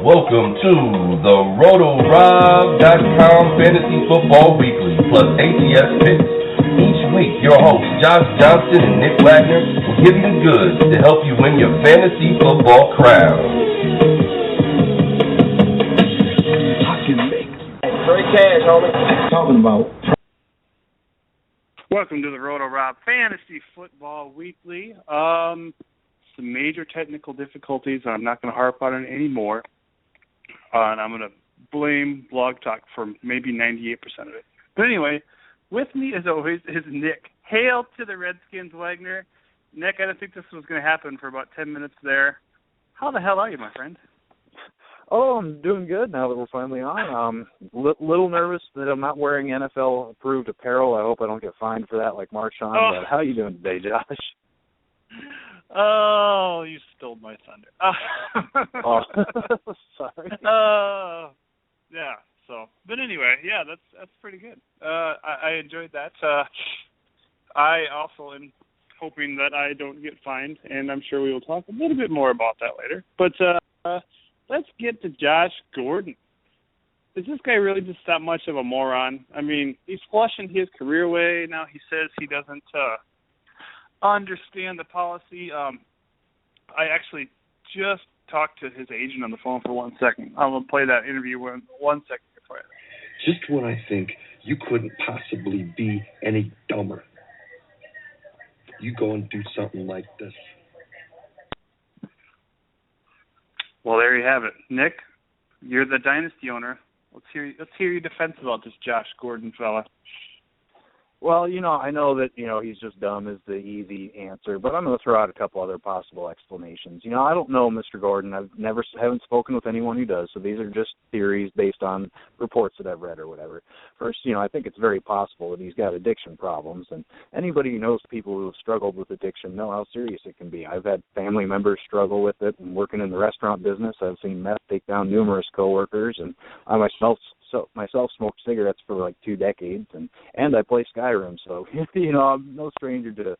Welcome to the RotoRob.com Fantasy Football Weekly plus ATS Picks. Each week, your hosts Josh Johnson and Nick Wagner will give you the goods to help you win your fantasy football crown. Free cash, homie. Talking about. Welcome to the RotoRob Fantasy Football Weekly. Some major technical difficulties. I'm not going to harp on it anymore. And I'm going to blame Blog Talk for maybe 98% of it. But anyway, with me as always is Nick. Hail to the Redskins, Wagner. Nick, I didn't think this was going to happen for about 10 minutes there. How the hell are you, my friend? Oh, I'm doing good now that we're finally on. Little nervous that I'm not wearing NFL-approved apparel. I hope I don't get fined for that like Marshawn. Oh. But how are you doing today, Josh? Oh, you stole my thunder. Oh, sorry. Yeah. So, but anyway, yeah, that's pretty good. I enjoyed that. I also am hoping that I don't get fined, and I'm sure we will talk a little bit more about that later. But let's get to Josh Gordon. Is this guy really just that much of a moron? I mean, he's flushing his career away. Now he says he doesn't understand the policy. I actually just talked to his agent on the phone for 1 second. I'm going to play that interview in 1 second for you. Just when I think you couldn't possibly be any dumber, you go and do something like this. Well, there you have it. Nick, you're the dynasty owner. Let's hear your defense about this Josh Gordon fella. Well, I know that, he's just dumb is the easy answer, but I'm going to throw out a couple other possible explanations. I don't know Mr. Gordon. Haven't spoken with anyone who does, so these are just theories based on reports that I've read or whatever. First, I think it's very possible that he's got addiction problems, and anybody who knows people who have struggled with addiction know how serious it can be. I've had family members struggle with it, and working in the restaurant business, I've seen meth take down numerous coworkers, and I myself smoked cigarettes for like 2 decades, and I play Skyrim, so I'm no stranger to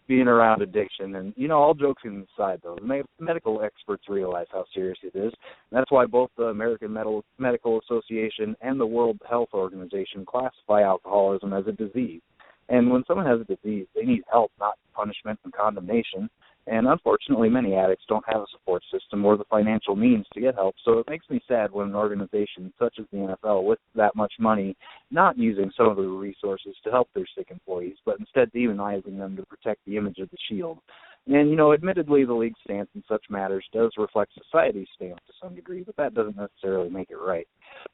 being around addiction. And all jokes aside, though, the medical experts realize how serious it is. And that's why both the American Medical Association and the World Health Organization classify alcoholism as a disease. And when someone has a disease, they need help, not punishment and condemnation. And unfortunately, many addicts don't have a support system or the financial means to get help. So it makes me sad when an organization such as the NFL, with that much money, not using some of the resources to help their sick employees, but instead demonizing them to protect the image of the shield. And, admittedly, the league's stance in such matters does reflect society's stance to some degree, but that doesn't necessarily make it right.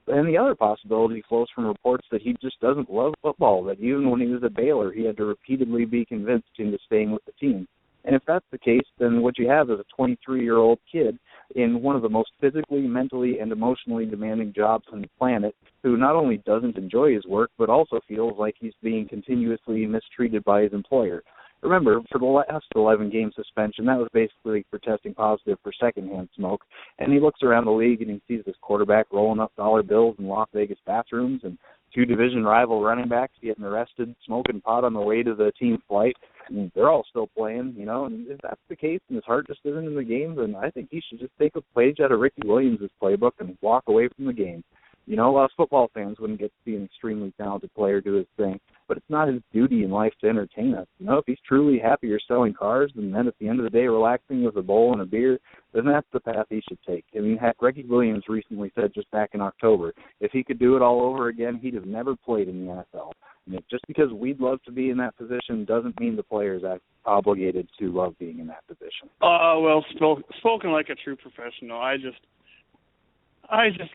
And the other possibility flows from reports that he just doesn't love football, that even when he was at Baylor, he had to repeatedly be convinced into staying with the team. And if that's the case, then what you have is a 23-year-old kid in one of the most physically, mentally, and emotionally demanding jobs on the planet who not only doesn't enjoy his work, but also feels like he's being continuously mistreated by his employer. Remember, for the last 11-game suspension, that was basically for testing positive for secondhand smoke. And he looks around the league and he sees this quarterback rolling up dollar bills in Las Vegas bathrooms and 2 division rival running backs getting arrested, smoking pot on the way to the team flight. And they're all still playing, and if that's the case and his heart just isn't in the game, then I think he should just take a page out of Ricky Williams' playbook and walk away from the game. Us football fans wouldn't get to see an extremely talented player do his thing, but it's not his duty in life to entertain us. If he's truly happier selling cars and then at the end of the day relaxing with a bowl and a beer, then that's the path he should take. I mean, heck, Ricky Williams recently said just back in October, if he could do it all over again, he'd have never played in the NFL. And just because we'd love to be in that position doesn't mean the players are obligated to love being in that position. Well, spoken like a true professional. I just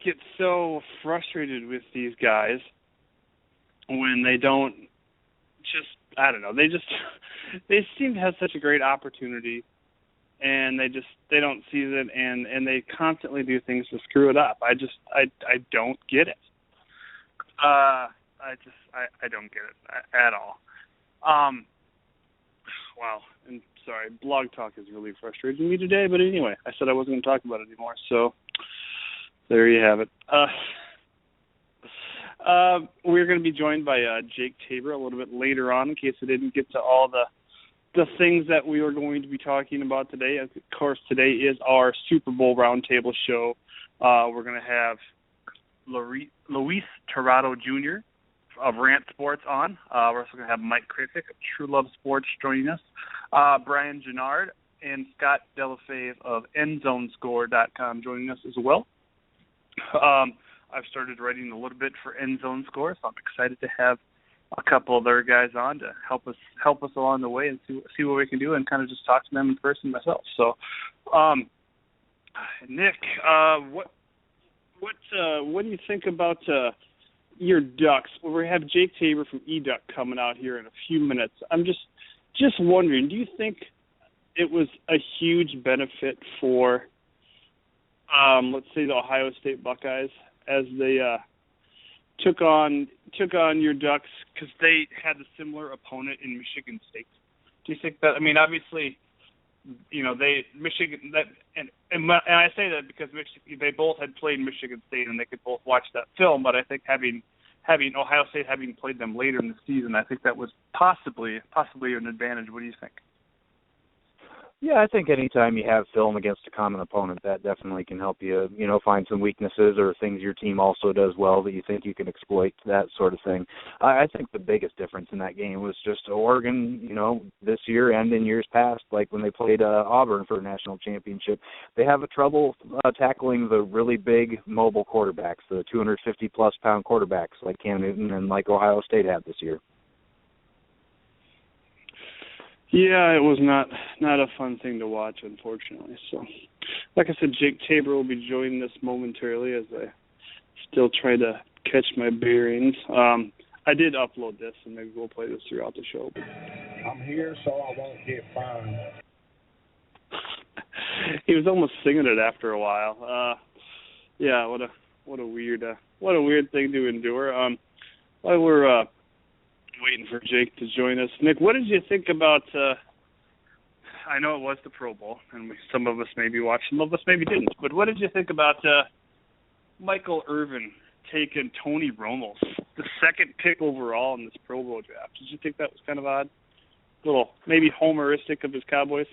get so frustrated with these guys when they don't I don't know, they seem to have such a great opportunity and they don't seize it and they constantly do things to screw it up. I don't get it. I don't get it at all. Wow. And sorry, Blog Talk is really frustrating me today, but anyway, I said I wasn't going to talk about it anymore, so there you have it. We're going to be joined by Jake Tabor a little bit later on in case I didn't get to all the things that we are going to be talking about today. Of course, today is our Super Bowl roundtable show. We're going to have Luis Tirado Jr. of Rant Sports on. We're also going to have Mike Krisick of True Love Sports joining us. Brian Gennard and Scott Delafave of EndZoneScore.com joining us as well. I've started writing a little bit for EndZone Score, so I'm excited to have a couple of other guys on to help us along the way and see what we can do and kind of just talk to them in person myself. So, Nick, what do you think about your Ducks? Well, we have Jake Tabor from eDuck coming out here in a few minutes. I'm just wondering, do you think it was a huge benefit for, let's say, the Ohio State Buckeyes as they took on your Ducks because they had a similar opponent in Michigan State? Do you think that? I mean, obviously, you know, Michigan that and I say that because they both had played Michigan State and they could both watch that film. But I think having Ohio State having played them later in the season, I think that was possibly an advantage. What do you think? Yeah, I think anytime you have film against a common opponent, that definitely can help you, find some weaknesses or things your team also does well that you think you can exploit, that sort of thing. I think the biggest difference in that game was just Oregon, this year and in years past, like when they played Auburn for a national championship, they have a trouble tackling the really big mobile quarterbacks, the 250-plus pound quarterbacks like Cam Newton and like Ohio State had this year. Yeah, it was not a fun thing to watch, unfortunately. So, like I said, Jake Tabor will be joining us momentarily as I still try to catch my bearings. I did upload this, and maybe we'll play this throughout the show. I'm here so I won't get fined. He was almost singing it after a while. Yeah, what a weird thing to endure. While we're waiting for Jake to join us, Nick, what did you think about? I know it was the Pro Bowl, and some of us maybe watched, some of us maybe didn't. But what did you think about Michael Irvin taking Tony Romo, the second pick overall in this Pro Bowl draft? Did you think that was kind of odd? A little maybe homeristic of his Cowboys?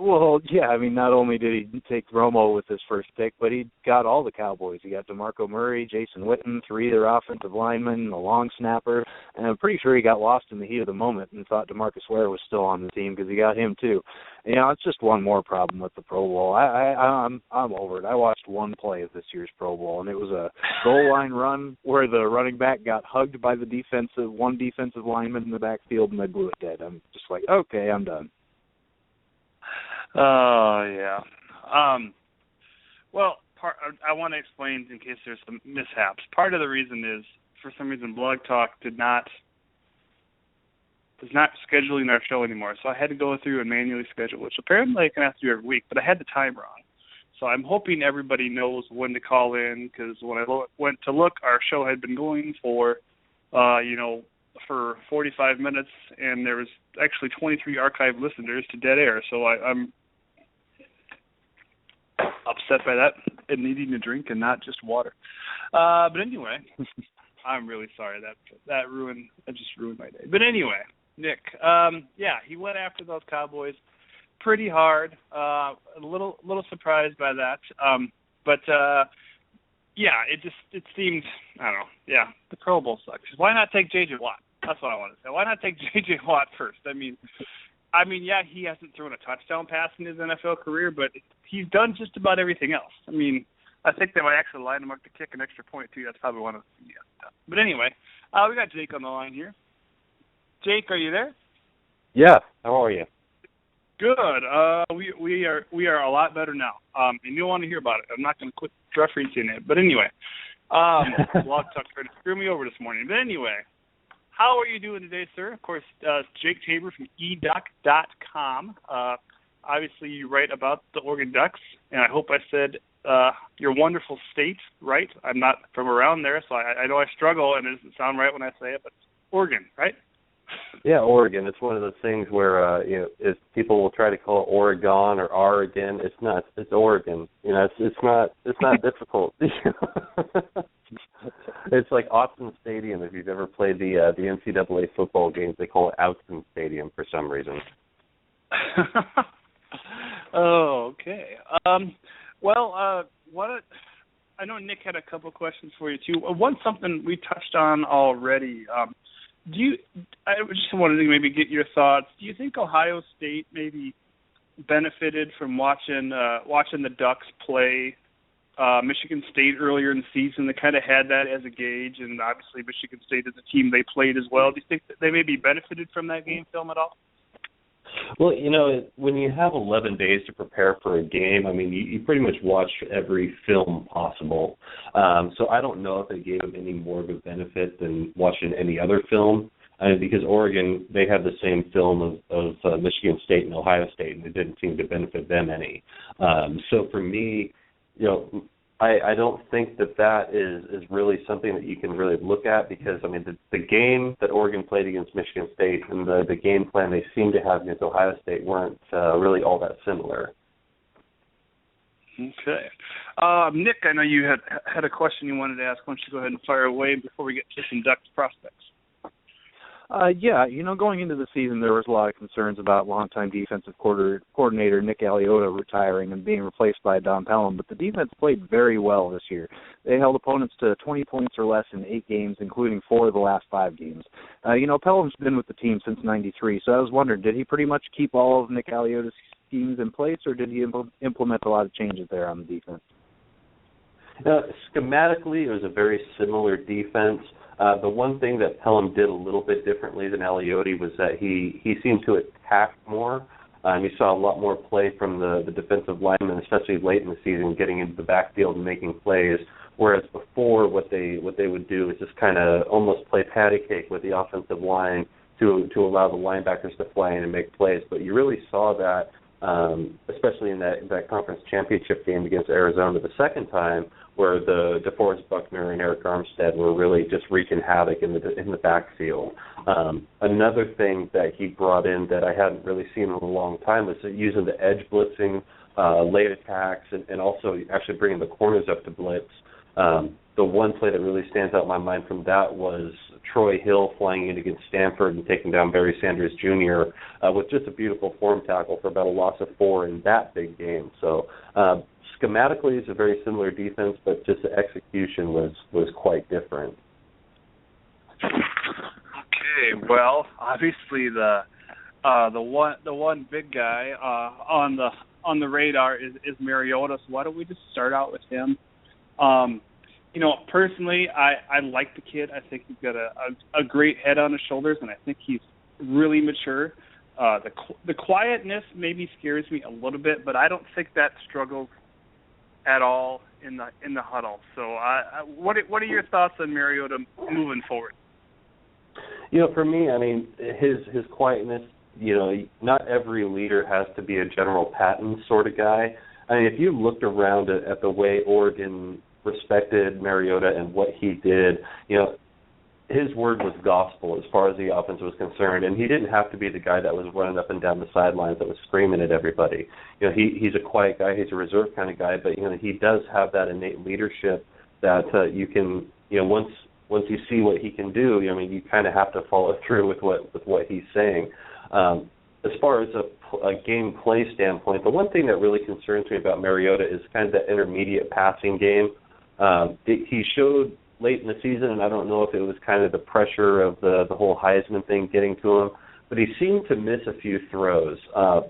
Well, yeah, I mean, not only did he take Romo with his first pick, but he got all the Cowboys. He got DeMarco Murray, Jason Witten, 3 of their offensive linemen, a long snapper, and I'm pretty sure he got lost in the heat of the moment and thought DeMarcus Ware was still on the team because he got him too. It's just one more problem with the Pro Bowl. I'm over it. I watched one play of this year's Pro Bowl, and it was a goal line run where the running back got hugged by one defensive lineman in the backfield, and they blew it dead. I'm just like, okay, I'm done. Oh, yeah. Well, I want to explain in case there's some mishaps. Part of the reason is, for some reason, Blog Talk is not scheduling our show anymore. So I had to go through and manually schedule, which apparently I can have to do every week, but I had the time wrong. So I'm hoping everybody knows when to call in, because when I went to look, our show had been going for 45 minutes, and there was actually 23 archived listeners to dead air. So I'm upset by that and needing a drink and not just water. But anyway, I'm really sorry that just ruined my day. But anyway, Nick, he went after those Cowboys pretty hard. A little surprised by that. It seemed, I don't know. Yeah, the Pro Bowl sucks. Why not take J.J. Watt? That's what I want to say. Why not take J.J. Watt first? I mean, yeah, he hasn't thrown a touchdown pass in his NFL career, but he's done just about everything else. I mean, I think they might actually line him up to kick an extra point, too. That's probably one of the things he hasn't done. But anyway, we got Jake on the line here. Jake, are you there? Yeah. How are you? Good. We are a lot better now. And you'll want to hear about it. I'm not going to quit referencing it. But anyway, Blog Talk tried to screw me over this morning. But anyway, how are you doing today, sir? Of course, Jake Tabor from eDuck.com. Obviously, you write about the Oregon Ducks, and I hope I said your wonderful state right. I'm not from around there, so I know I struggle, and it doesn't sound right when I say it, but Oregon, right? Yeah, Oregon. It's one of those things where if people will try to call it Oregon or Oregon. It's not. It's Oregon. It's not difficult. It's like Austin Stadium. If you've ever played the NCAA football games, they call it Austin Stadium for some reason. Oh, okay. I know Nick had a couple questions for you too. One something we touched on already. I just wanted to maybe get your thoughts. Do you think Ohio State maybe benefited from watching the Ducks play Michigan State earlier in the season? They kind of had that as a gauge, and obviously Michigan State is a team they played as well. Do you think that they maybe benefited from that game film at all? Well, when you have 11 days to prepare for a game, I mean, you pretty much watch every film possible. So I don't know if it gave them any more of a benefit than watching any other film. Because Oregon, they had the same film of Michigan State and Ohio State, and it didn't seem to benefit them any. So for me, I don't think that is really something that you can really look at, because, I mean, the game that Oregon played against Michigan State and the game plan they seemed to have against Ohio State weren't really all that similar. Okay. Nick, I know you had a question you wanted to ask. Why don't you go ahead and fire away before we get to some Ducks prospects? Going into the season, there was a lot of concerns about longtime defensive coordinator Nick Mariota retiring and being replaced by Don Pelham, but the defense played very well this year. They held opponents to 20 points or less in 8 games, including 4 of the last 5 games. Pelham's been with the team since '93, so I was wondering, did he pretty much keep all of Nick Mariota's schemes in place, or did he implement a lot of changes there on the defense? Schematically, it was a very similar defense. The one thing that Pelham did a little bit differently than Mariota was that he seemed to attack more. You saw a lot more play from the defensive linemen, especially late in the season, getting into the backfield and making plays. Whereas before, what they would do is just kind of almost play patty cake with the offensive line to allow the linebackers to fly in and make plays. But you really saw that, especially in that conference championship game against Arizona the second time, where the DeForest Buckner and Arik Armstead were really just wreaking havoc in the backfield. Another thing that he brought in that I hadn't really seen in a long time was using the edge blitzing, late attacks, and also actually bringing the corners up to blitz. The one play that really stands out in my mind from that was Troy Hill flying in against Stanford and taking down Barry Sanders Jr. With just a beautiful form tackle for about a loss of 4 in that big game. So schematically, it's a very similar defense, but just the execution was quite different. Okay, well, obviously the one big guy on the radar is Mariota. So why don't we just start out with him? Personally, I like the kid. I think he's got a great head on his shoulders, and I think he's really mature. The quietness maybe scares me a little bit, but I don't think that struggles at all in the huddle. So, what are your thoughts on Mariota moving forward? For me, I mean, his quietness. Not every leader has to be a General Patton sort of guy. I mean, if you looked around at the way Oregon respected Mariota and what he did, his word was gospel as far as the offense was concerned, and he didn't have to be the guy that was running up and down the sidelines that was screaming at everybody. He's a quiet guy, he's a reserved kind of guy, but he does have that innate leadership that you can, once you see what he can do, you kind of have to follow through with what he's saying. As far as a game play standpoint, the one thing that really concerns me about Mariota is kind of the intermediate passing game. He showed late in the season, and I don't know if it was kind of the pressure of the whole Heisman thing getting to him, but he seemed to miss a few throws,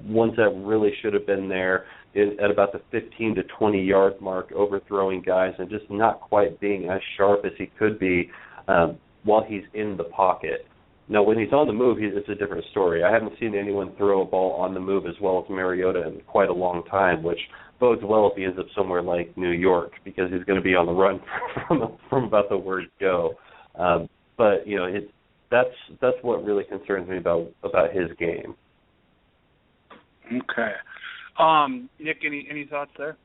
ones that really should have been there at about the 15 to 20 yard mark, overthrowing guys and just not quite being as sharp as he could be while he's in the pocket. Now, when he's on the move, it's a different story. I haven't seen anyone throw a ball on the move as well as Mariota in quite a long time, which bodes well if he ends up somewhere like New York, because he's going to be on the run from about the word go. But that's what really concerns me about his game. Okay, Nick, any thoughts there?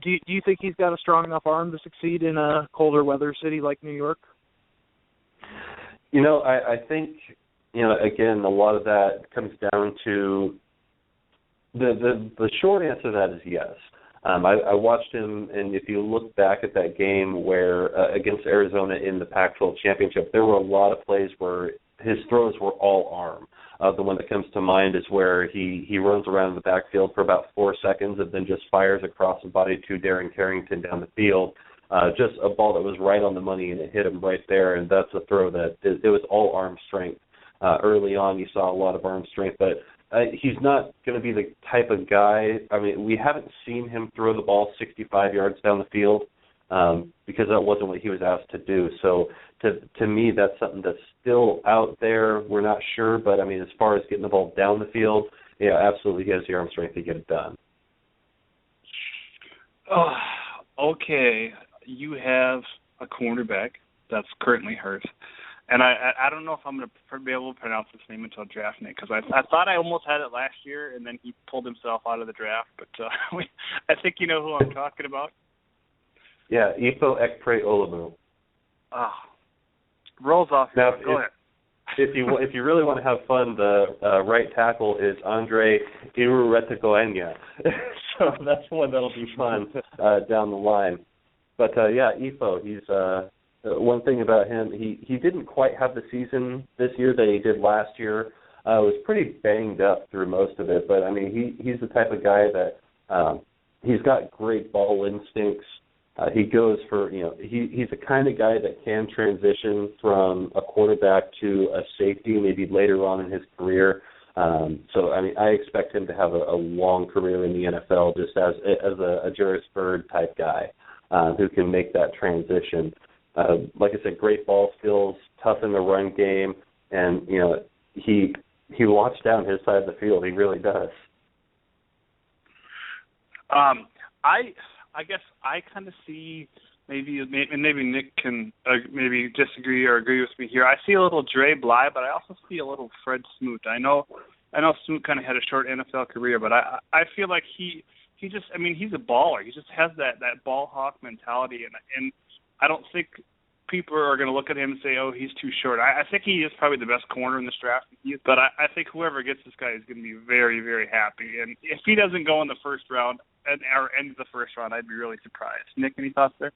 Do you think he's got a strong enough arm to succeed in a colder weather city like New York? I think, again, a lot of that comes down to the short answer to that is yes. I watched him, and if you look back at that game where against Arizona in the Pac-12 championship, there were a lot of plays where his throws were all arm. The one that comes to mind is where he runs around in the backfield for about 4 seconds and then just fires across the body to Darren Carrington down the field. Just a ball that was right on the money, and it hit him right there, and that's a throw that it was all arm strength. Early on, you saw a lot of arm strength, but he's not going to be the type of guy. I mean, we haven't seen him throw the ball 65 yards down the field because that wasn't what he was asked to do. So to me, that's something that's still out there. We're not sure, but, I mean, as far as getting the ball down the field, yeah, absolutely he has the arm strength to get it done. Okay, you have a cornerback that's currently hurt. And I don't know if I'm going to be able to pronounce his name until draft night, because I thought I almost had it last year, and then he pulled himself out of the draft. But I think you know who I'm talking about. Yeah, Ifo Ekpre-Olumu. Rolls off. Now, Go ahead. If you really want to have fun, the right tackle is Andre Iruretikoenya. So that's one that'll be fun down the line. But yeah, Ifo, he's one thing about him, he didn't quite have the season this year that he did last year. Was pretty banged up through most of it, but I mean he's the type of guy that he's got great ball instincts. He goes for, he's the kind of guy that can transition from a quarterback to a safety maybe later on in his career. So, I mean, I expect him to have a long career in the NFL just as a Juris Bird type guy who can make that transition. Like I said, great ball skills, tough in the run game, and, he locks down his side of the field. He really does. I guess I kind of see maybe Nick can maybe disagree or agree with me here. I see a little Dre Bly, but I also see a little Fred Smoot. I know Smoot kind of had a short NFL career, but I feel like he just, I mean, he's a baller. He just has that ball hawk mentality, and I don't think people are going to look at him and say, oh, he's too short. I think he is probably the best corner in this draft. But I think whoever gets this guy is going to be very, very happy. And if he doesn't go in the first round or end of the first round, I'd be really surprised. Nick, any thoughts there?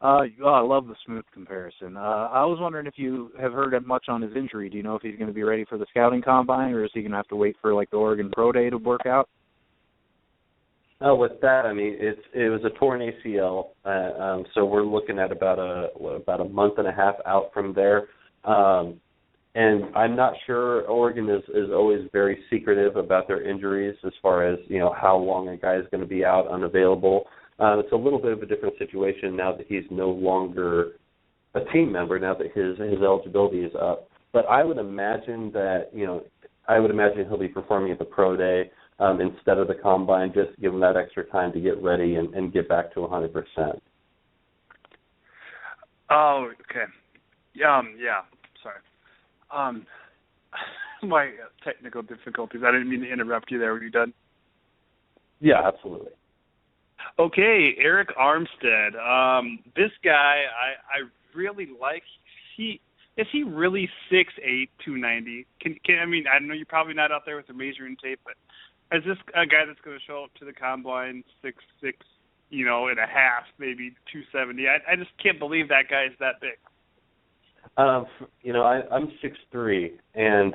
I love the Smoot comparison. I was wondering if you have heard much on his injury. Do you know if he's going to be ready for the scouting combine, or is he going to have to wait for like the Oregon Pro Day to work out? With that, I mean, it was a torn ACL, so we're looking at about a month and a half out from there. And I'm not sure. Oregon is always very secretive about their injuries as far as, how long a guy is going to be out, unavailable. It's a little bit of a different situation now that he's no longer a team member, now that his eligibility is up. But I would imagine that, he'll be performing at the Pro Day instead of the Combine, just to give him that extra time to get ready and get back to 100%. Oh, okay. Yeah, sorry. My technical difficulties. I didn't mean to interrupt you there. Were you done? Yeah, absolutely. Okay, Arik Armstead. This guy I really like. Is he really 6'8", 290? I mean, I know you're probably not out there with the measuring tape, but is this a guy that's going to show up to the Combine 6'6", and a half, maybe 270? I just can't believe that guy is that big. I'm 6'3", and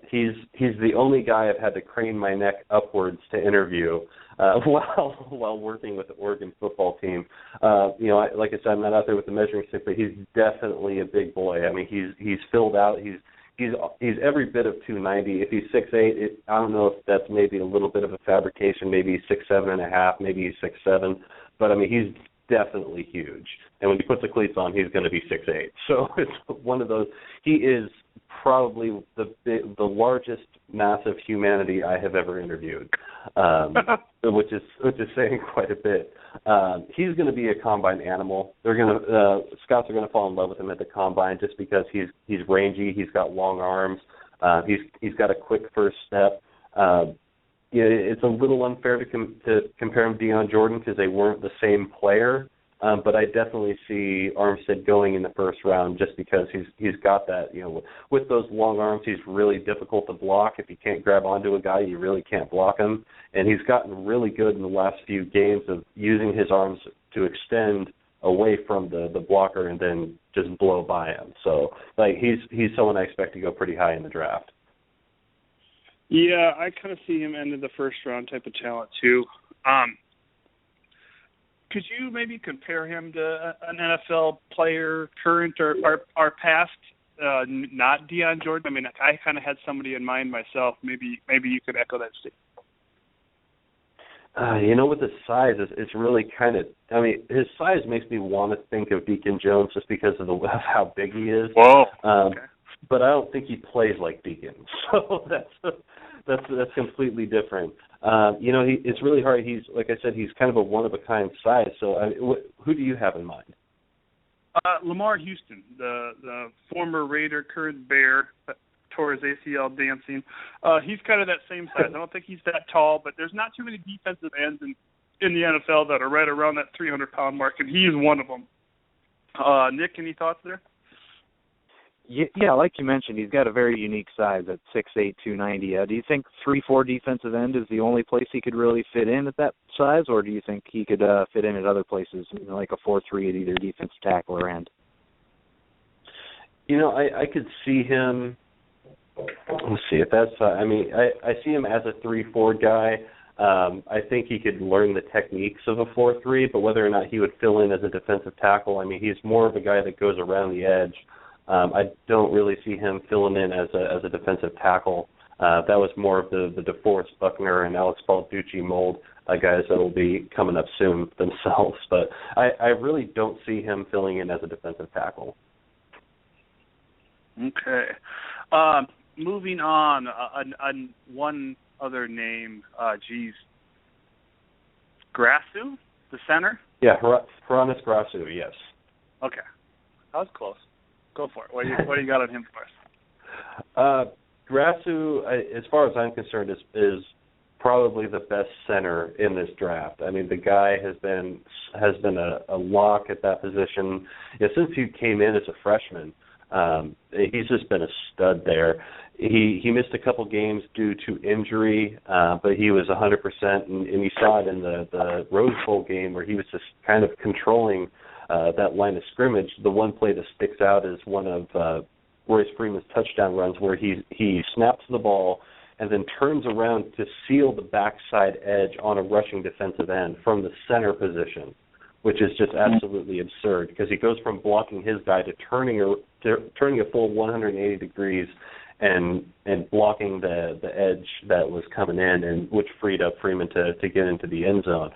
he's the only guy I've had to crane my neck upwards to interview while working with the Oregon football team. Like I said, I'm not out there with the measuring stick, but he's definitely a big boy. I mean, he's filled out. He's every bit of 290. If he's 6'8", I don't know if that's maybe a little bit of a fabrication. Maybe he's 6'7.5", maybe he's 6'7", but I mean he's definitely huge. And when he puts the cleats on, he's going to be 6'8". So it's one of those. He is probably the largest mass of humanity I have ever interviewed, which is saying quite a bit. He's going to be a Combine animal. Scouts are going to fall in love with him at the Combine just because he's rangy. He's got long arms. He's got a quick first step. It's a little unfair to compare him to Deion Jordan because they weren't the same player. But I definitely see Armstead going in the first round just because he's got that. With those long arms, he's really difficult to block. If you can't grab onto a guy, you really can't block him. And he's gotten really good in the last few games of using his arms to extend away from the blocker and then just blow by him. So, he's someone I expect to go pretty high in the draft. Yeah, I kind of see him end of the first round type of talent too. Could you maybe compare him to an NFL player, current or past, not Deion Jordan? I mean, I kind of had somebody in mind myself. Maybe you could echo that statement. With his size, it's really kind of. I mean, his size makes me want to think of Deacon Jones just because of how big he is. Whoa. Okay. But I don't think he plays like Deacon, so that's completely different. It's really hard. He's, like I said, he's kind of a one of a kind size. So, who do you have in mind? Lamar Houston, the former Raider, current Bear, tore his ACL dancing. He's kind of that same size. I don't think he's that tall, but there's not too many defensive ends in the NFL that are right around that 300-pound mark, and he is one of them. Nick, any thoughts there? Yeah, like you mentioned, he's got a very unique size at 6'8", 290. Do you think 3-4 defensive end is the only place he could really fit in at that size, or do you think he could fit in at other places, like a 4-3 at either defensive tackle or end? I could see him. Let's see if that's. I see him as a 3-4 guy. I think he could learn the techniques of a 4-3, but whether or not he would fill in as a defensive tackle, he's more of a guy that goes around the edge. I don't really see him filling in as a defensive tackle. That was more of the DeForest Buckner and Alex Balducci mold guys that will be coming up soon themselves. But I really don't see him filling in as a defensive tackle. Okay. Moving on, one other name, Grasu, the center? Yeah, Hronis Grasu, yes. Okay. That was close. Go for it. What do you got on him for us? Grasu, as far as I'm concerned, is probably the best center in this draft. The guy has been a lock at that position. Since he came in as a freshman, he's just been a stud there. He missed a couple games due to injury, but he was 100%, and you saw it in the Rose Bowl game where he was just kind of controlling that line of scrimmage. The one play that sticks out is one of Royce Freeman's touchdown runs where he snaps the ball and then turns around to seal the backside edge on a rushing defensive end from the center position, which is just absolutely absurd because he goes from blocking his guy to turning a full 180 degrees and blocking the edge that was coming in, and which freed up Freeman to get into the end zone.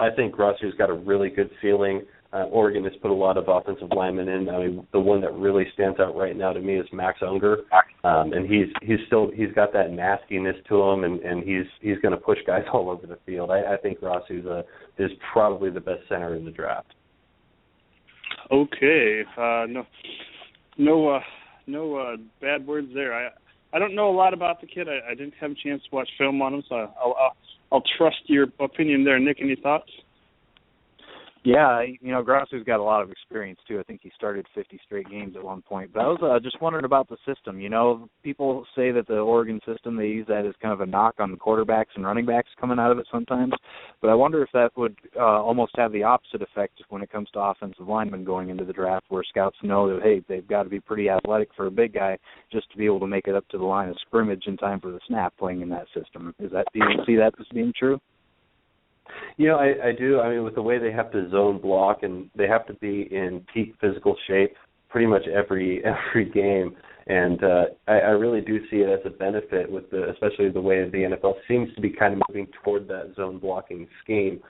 I think Grasu's got a really good ceiling. Oregon has put a lot of offensive linemen in. The one that really stands out right now to me is Max Unger, and he's got that nastiness to him, and he's going to push guys all over the field. I think Grasu is probably the best center in the draft. Okay, no bad words there. I don't know a lot about the kid. I didn't have a chance to watch film on him, so I'll trust your opinion there. Nick, any thoughts? Yeah, Grasu's got a lot of experience, too. I think he started 50 straight games at one point. But I was just wondering about the system. People say that the Oregon system, they use that as kind of a knock on the quarterbacks and running backs coming out of it sometimes. But I wonder if that would almost have the opposite effect when it comes to offensive linemen going into the draft, where scouts know that, hey, they've got to be pretty athletic for a big guy just to be able to make it up to the line of scrimmage in time for the snap playing in that system. Do you see that as being true? I do. With the way they have to zone block and they have to be in peak physical shape pretty much every game, and I really do see it as a benefit especially the way the NFL seems to be kind of moving toward that zone blocking scheme.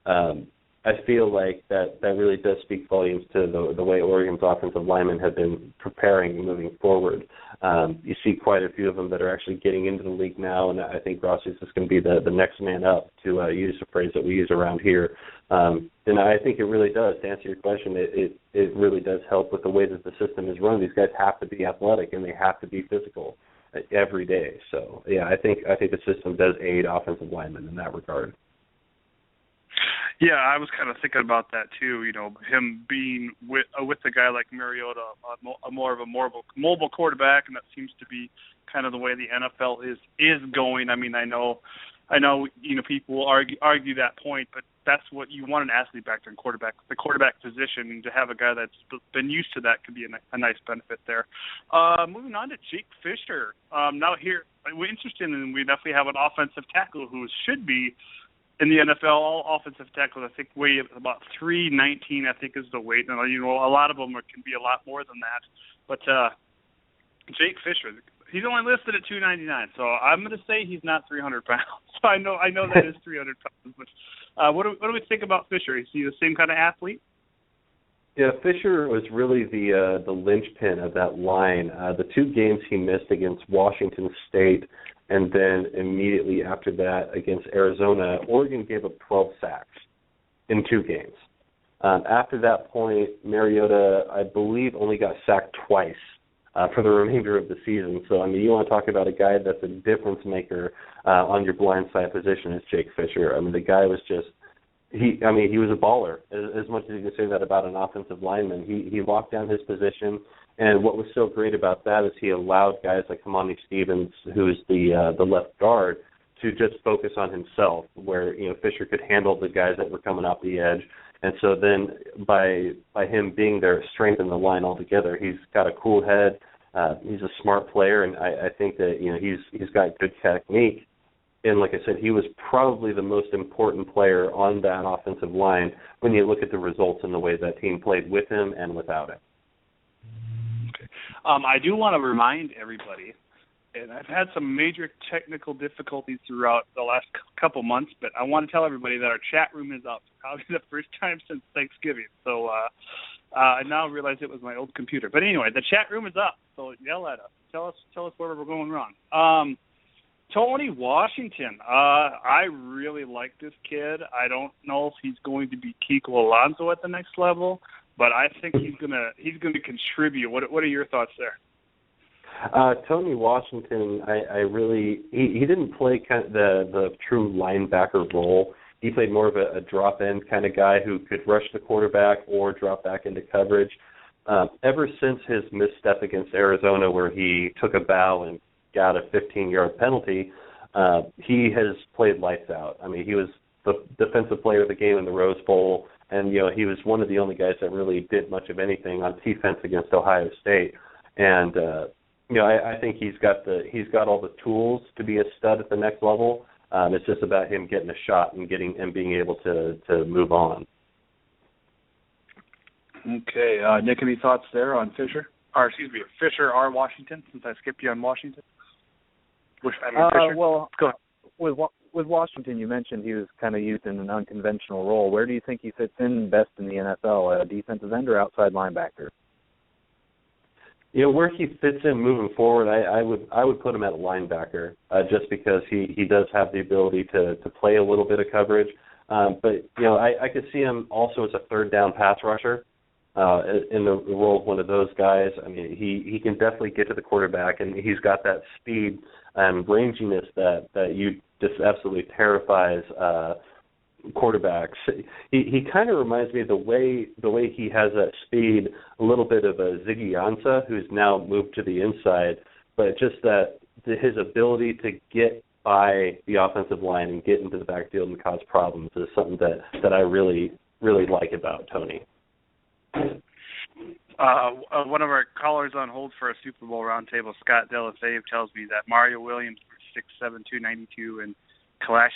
I feel like that really does speak volumes to the way Oregon's offensive linemen have been preparing moving forward. You see quite a few of them that are actually getting into the league now, and I think Grasu is going to be the next man up, to use a phrase that we use around here. And I think it really does. To answer your question, it really does help with the way that the system is run. These guys have to be athletic and they have to be physical every day. So, yeah, I think the system does aid offensive linemen in that regard. Yeah, I was kind of thinking about that too. Him being with a guy like Mariota, more of a mobile quarterback, and that seems to be kind of the way the NFL is going. I know I know people will argue that point, but that's what you want an athlete back there in the quarterback position, and to have a guy that's been used to that could be a nice benefit there. Moving on to Jake Fisher. Now here, we're interested in, we definitely have an offensive tackle who should be in the NFL. All offensive tackles, I think, weigh about 319, I think is the weight. And, a lot of them can be a lot more than that. But Jake Fisher, he's only listed at 299, so I'm going to say he's not 300 pounds. So I know that is 300 pounds. But what do we think about Fisher? Is he the same kind of athlete? Yeah, Fisher was really the linchpin of that line. The 2 games he missed against Washington State, and then immediately after that against Arizona, Oregon gave up 12 sacks in 2 games. After that point, Mariota, I believe, only got sacked twice for the remainder of the season. So, you want to talk about a guy that's a difference maker on your blind side position is Jake Fisher. The guy was just, he was a baller. As much as you can say that about an offensive lineman, he locked down his position. And what was so great about that is he allowed guys like Kamani Stevens, who's the left guard, to just focus on himself, where Fisher could handle the guys that were coming off the edge. And so then by him being there, strengthen the line altogether. He's got a cool head. He's a smart player, and I think that he's got good technique. And like I said, he was probably the most important player on that offensive line when you look at the results and the way that team played with him and without him. Okay. I do want to remind everybody, and I've had some major technical difficulties throughout the last couple months, but I want to tell everybody that our chat room is up. Probably the first time since Thanksgiving. So I now realize it was my old computer. But anyway, the chat room is up. So yell at us. Tell us where we're going wrong. Tony Washington. I really like this kid. I don't know if he's going to be Kiko Alonso at the next level, but I think he's gonna contribute. What are your thoughts there? Tony Washington, he didn't play kind of the true linebacker role. He played more of a drop end kind of guy who could rush the quarterback or drop back into coverage. Ever since his misstep against Arizona, where he took a bow and got a 15-yard penalty, he has played lights out. He was the defensive player of the game in the Rose Bowl, and he was one of the only guys that really did much of anything on defense against Ohio State. And I think he's got all the tools to be a stud at the next level. It's just about him getting a shot and being able to move on. Okay, Nick, any thoughts there on Fisher? Or excuse me, Fisher or Washington? Since I skipped you on Washington. Fisher. Well, go ahead. With Washington, you mentioned he was kind of used in an unconventional role. Where do you think he fits in best in the NFL? A defensive end or outside linebacker? Where he fits in moving forward, I would put him at a linebacker, just because he does have the ability to play a little bit of coverage. But I could see him also as a third down pass rusher, in the role of one of those guys. He can definitely get to the quarterback, and he's got that speed and ranginess that you just absolutely terrifies quarterbacks. He kind of reminds me of the way he has that speed, a little bit of a Ziggy Ansah, who's now moved to the inside, but just that his ability to get by the offensive line and get into the backfield and cause problems is something that I really, really like about Tony. One of our callers on hold for a Super Bowl roundtable, Scott Delafave, tells me that Mario Williams is 6'7", 292, and Calais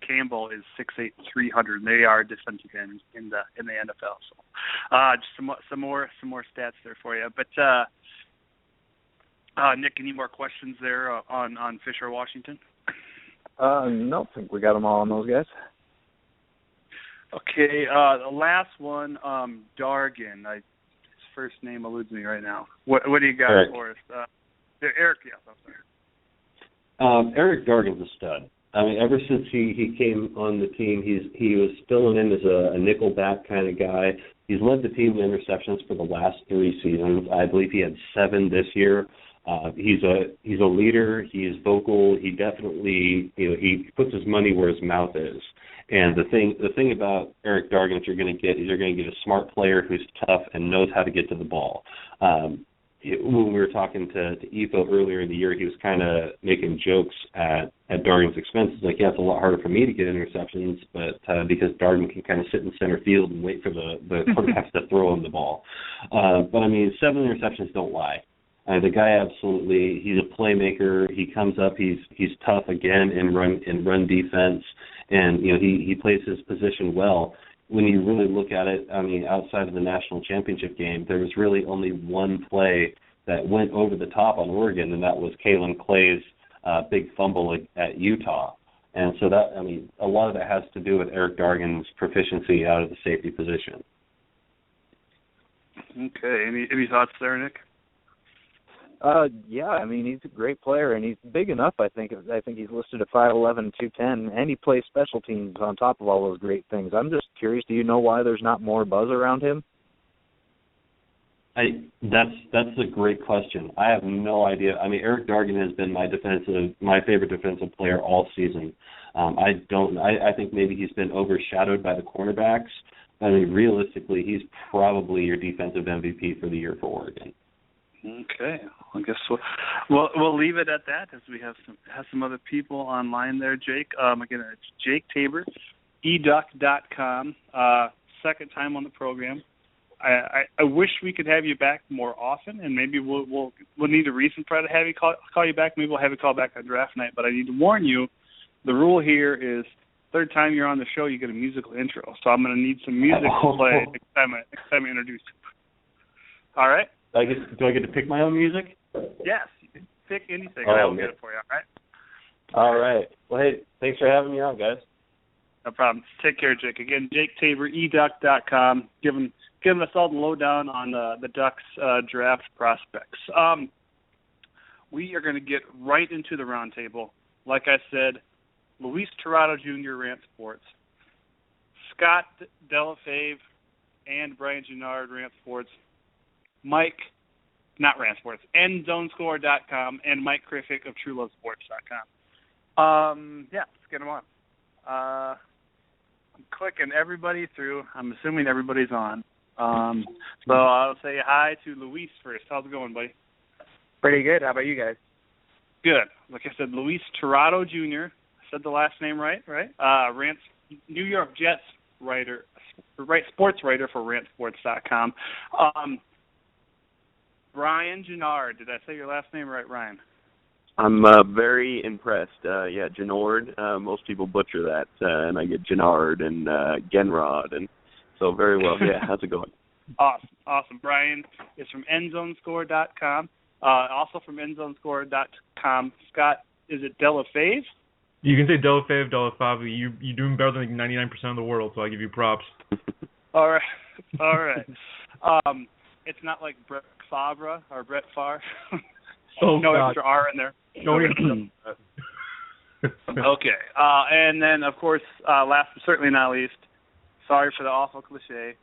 Campbell is 6'8", 300. They are defensive ends in the NFL. So, just some more stats there for you. But Nick, any more questions there on Fisher Washington? No, I think we got them all on those guys. Okay, the last one, Dargan. His first name eludes me right now. What do you got Erick for us? Erick, yes, I'm sorry. Arik Dargan's a stud. Ever since he came on the team, he was filling in as a nickel back kind of guy. He's led the team in interceptions for the last 3 seasons. I believe he had 7 this year. He's a leader. He is vocal. He definitely he puts his money where his mouth is. And the thing about Arik Dargan you're going to get a smart player who's tough and knows how to get to the ball. when we were talking to Etho earlier in the year, he was kind of making jokes at Dargan's expense. It's like, yeah, it's a lot harder for me to get interceptions, but because Dargan can kind of sit in center field and wait for the quarterbacks to throw him the ball. But I mean, 7 interceptions don't lie. The guy absolutely, he's a playmaker. He comes up, he's tough again in run defense, and he plays his position well. When you really look at it, I mean, outside of the national championship game, there was really only one play that went over the top on Oregon, and that was Kalen Clay's big fumble at Utah. And so that, I mean, a lot of that has to do with Erick Dargan's proficiency out of the safety position. Okay. Any thoughts there, Nick? Yeah, I mean, he's a great player, and he's big enough, I think. I think he's listed at 5'11", 210, and he plays special teams on top of all those great things. I'm just curious, do you know why there's not more buzz around him? That's a great question. I have no idea. I mean, Erick Dargan has been my favorite defensive player all season. I think maybe he's been overshadowed by the cornerbacks. I mean, realistically, he's probably your defensive MVP for the year for Oregon. Okay, I guess we'll leave it at that, as we have some other people online there. Jake, again, it's Jake Tabor, educ.com. Second time on the program. I wish we could have you back more often, and maybe we'll need a reason for to have you call you back. Maybe we'll have you call back on draft night. But I need to warn you, the rule here is third time you're on the show, you get a musical intro. So I'm going to need some music to play next time I introduce you. All right. Do I get to pick my own music? Yes, you can pick anything. Oh, I'll get it for you, all right? All right. Well, hey, thanks for having me on, guys. No problem. Take care, Jake. Again, Jake Tabor, educ.com, giving us all the lowdown on the Ducks draft prospects. We are going to get right into the roundtable. Like I said, Luis Tirado Jr., Rant Sports, Scott Delafave and Brian Gennard, Rant Sports, Mike, not Rant Sports, EndZoneScore.com, and Mike Kriffick of TrueLoveSports.com. Yeah, let's get them on. I'm clicking everybody through. I'm assuming everybody's on. So I'll say hi to Luis first. How's it going, buddy? Pretty good. How about you guys? Good. Like I said, Luis Tirado Jr. I said the last name right? Rant, New York Jets writer, sports writer for RantSports.com. Brian Gennard. Did I say your last name right, Ryan? I'm very impressed. Yeah, Gennard. Most people butcher that, and I get Gennard and Genrod, and so very well. Yeah, how's it going? Awesome. Brian is from EndZoneScore.com. Also from EndZoneScore.com. Scott, is it Delafave? You can say Delafave, Delafave. You're doing better than 99% of the world, so I give you props. All right. It's not like Brett Favre or Brett Favre. Oh, no God. extra R in there. Don't even. Okay. And then, of course, last but certainly not least, sorry for the awful cliche,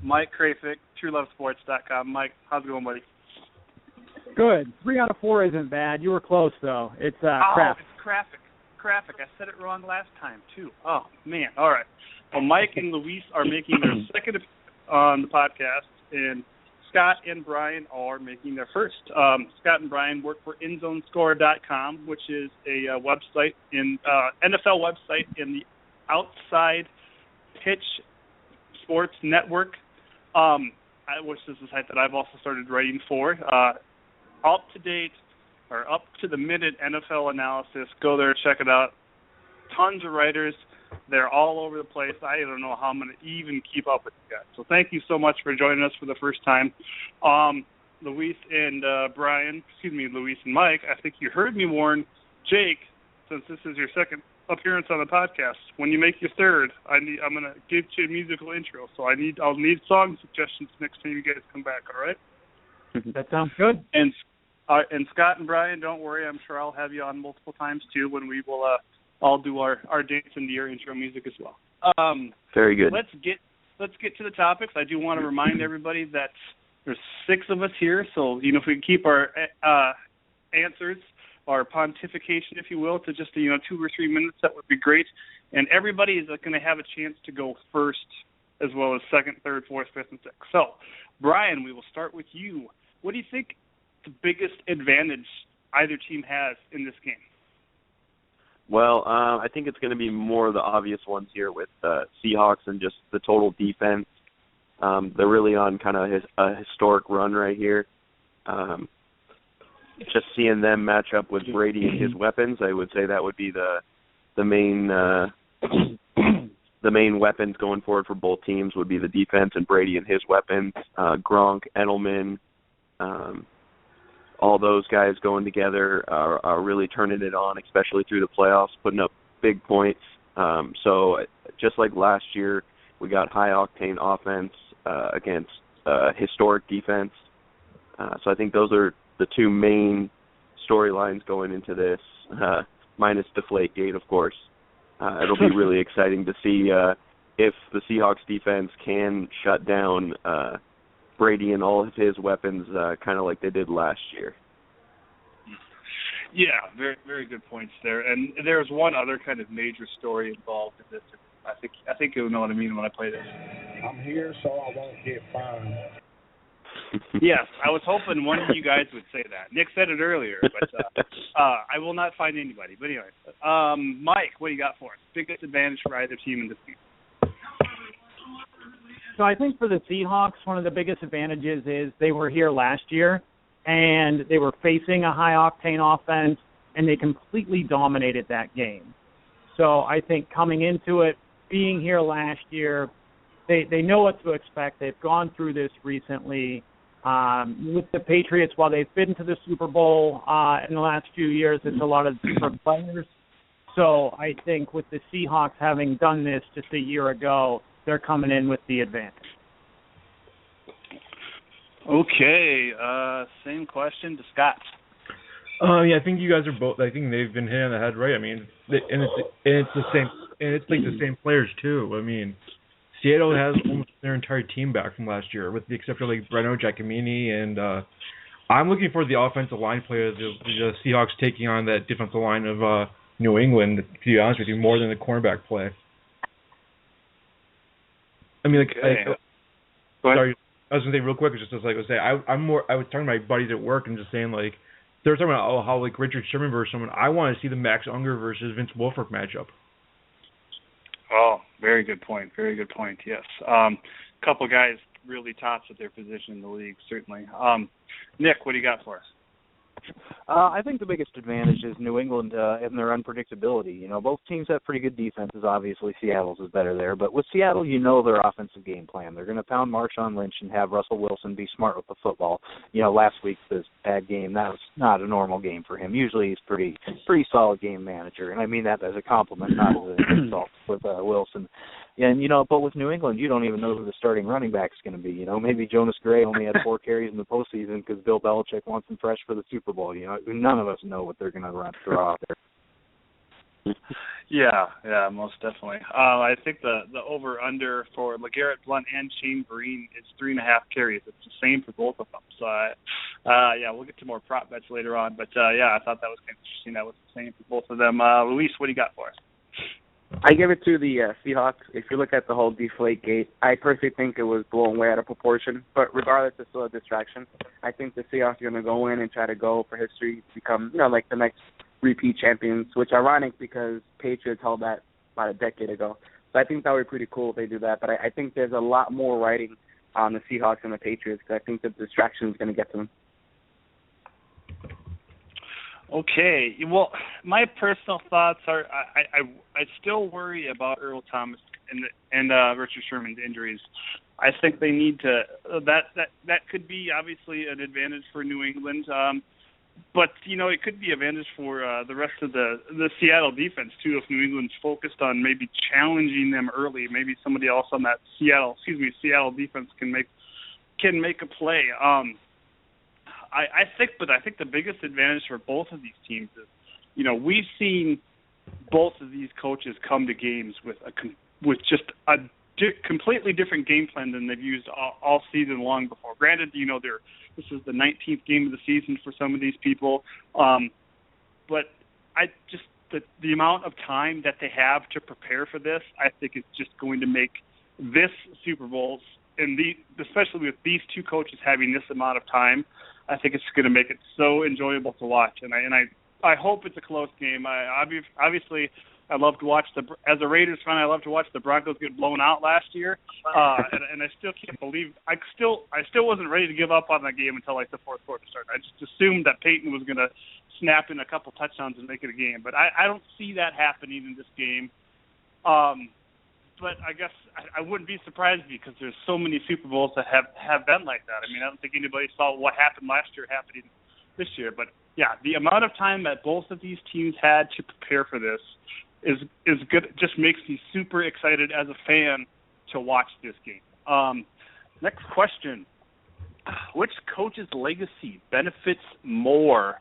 Mike Krafik, TrueLoveSports.com. Mike, how's it going, buddy? Good. 3 out of 4 isn't bad. You were close, though. It's crap. It's Krafik. I said it wrong last time, too. Oh, man. All right. Well, Mike and Luis are making their second appearance on the podcast, and Scott and Brian are making their first. Scott and Brian work for EndZoneScore.com, which is a website NFL website in the Outside Pitch Sports Network, which is a site that I've also started writing for. Up to the minute NFL analysis. Go there, check it out. Tons of writers. They're all over the place. I don't know how I'm going to even keep up with you guys. So thank you so much for joining us for the first time. Luis and Luis and Mike, I think you heard me warn Jake, since this is your second appearance on the podcast. When you make your third, I'm going to give you a musical intro. So I'll need song suggestions next time you guys come back, all right? That sounds good. And Scott and Brian, don't worry. I'm sure I'll have you on multiple times, too, when we will all do our dance into your intro music as well. Very good. Let's get to the topics. I do want to remind everybody that there's 6 of us here, so if we can keep our answers, our pontification, if you will, to just 2 or 3 minutes, that would be great. And everybody is going to have a chance to go first, as well as second, third, fourth, fifth, and sixth. So, Brian, we will start with you. what do you think the biggest advantage either team has in this game? Well, I think it's going to be more of the obvious ones here with Seahawks and just the total defense. They're really on kind of a historic run right here. Just seeing them match up with Brady and his weapons, I would say that would be the main the main weapons going forward for both teams would be the defense and Brady and his weapons. Gronk, Edelman, all those guys going together are really turning it on, especially through the playoffs, putting up big points. So just like last year, we got high-octane offense against historic defense. So I think those are the two main storylines going into this, minus Deflategate, of course. It'll be really exciting to see if the Seahawks defense can shut down Brady and all of his weapons, kind of like they did last year. Yeah, very, very good points there. And there's one other kind of major story involved in this. I think you'll know what I mean when I play this. I'm here so I won't get fined. Yes, I was hoping one of you guys would say that. Nick said it earlier, but I will not find anybody. But anyway, Mike, what do you got for us? Biggest advantage for either team in this game? So I think for the Seahawks, one of the biggest advantages is they were here last year, and they were facing a high-octane offense, and they completely dominated that game. So I think coming into it, being here last year, they know what to expect. They've gone through this recently. With the Patriots, while they've been to the Super Bowl in the last few years, it's a lot of different players. So I think with the Seahawks having done this just a year ago, they're coming in with the advantage. Okay, same question to Scott. Yeah, I think you guys are both. I think they've been hit on the head, right? I mean, and it's the same, and it's like the same players too. I mean, Seattle has almost their entire team back from last year, with the exception of like Breno Giacomini, and I'm looking for the offensive line players, the Seahawks taking on that defensive line of New England. To be honest with you, more than the cornerback play. I mean, like, sorry, I was gonna say real quick, just as like I was saying, I was talking to my buddies at work and just saying like they were talking about how like Richard Sherman versus someone. I want to see the Max Unger versus Vince Wilfork matchup. Oh, very good point. Very good point. Yes, couple guys really tops at their position in the league, certainly. Nick, what do you got for us? I think the biggest advantage is New England and their unpredictability. You know, both teams have pretty good defenses. Obviously, Seattle's is better there. But with Seattle, you know their offensive game plan. They're going to pound Marshawn Lynch and have Russell Wilson be smart with the football. You know, last week's this bad game, that was not a normal game for him. Usually he's pretty solid game manager. And I mean that as a compliment, not as an insult with Wilson. And, you know, but with New England, you don't even know who the starting running back is going to be. You know, maybe Jonas Gray only had 4 carries in the postseason because Bill Belichick wants him fresh for the Super Bowl. You know, none of us know what they're going to throw out there. Yeah, most definitely. I think the over-under for LeGarrette Blount and Shane Vereen is 3.5 carries. It's the same for both of them. So, yeah, we'll get to more prop bets later on. But, yeah, I thought that was kind of interesting. That was the same for both of them. Luis, what do you got for us? I give it to the Seahawks. If you look at the whole Deflategate, I personally think it was blown way out of proportion. But regardless, it's still a distraction. I think the Seahawks are going to go in and try to go for history to become, you know, like the next repeat champions, which ironic because Patriots held that about a decade ago. So I think that would be pretty cool if they do that. But I think there's a lot more riding on the Seahawks and the Patriots because I think the distraction is going to get to them. Okay. Well, my personal thoughts are I still worry about Earl Thomas and Richard Sherman's injuries. I think they need to that could be obviously an advantage for New England. But, you know, it could be an advantage for the rest of the Seattle defense, too, if New England's focused on maybe challenging them early. Maybe somebody else on that Seattle defense can make a play. I think the biggest advantage for both of these teams is, you know, we've seen both of these coaches come to games with just a completely different game plan than they've used all season long before. Granted, you know, this is the 19th game of the season for some of these people, but the amount of time that they have to prepare for this, I think is just going to make this Super Bowl especially with these two coaches having this amount of time, I think it's going to make it so enjoyable to watch. And I hope it's a close game. Obviously, I love to watch as a Raiders fan, I love to watch the Broncos get blown out last year. And I still can't believe I still wasn't ready to give up on that game until like the fourth quarter started. I just assumed that Peyton was going to snap in a couple touchdowns and make it a game, but I don't see that happening in this game. But I guess I wouldn't be surprised because there's so many Super Bowls that have been like that. I mean, I don't think anybody saw what happened last year happening this year. But yeah, the amount of time that both of these teams had to prepare for this is good. It just makes me super excited as a fan to watch this game. Next question: which coach's legacy benefits more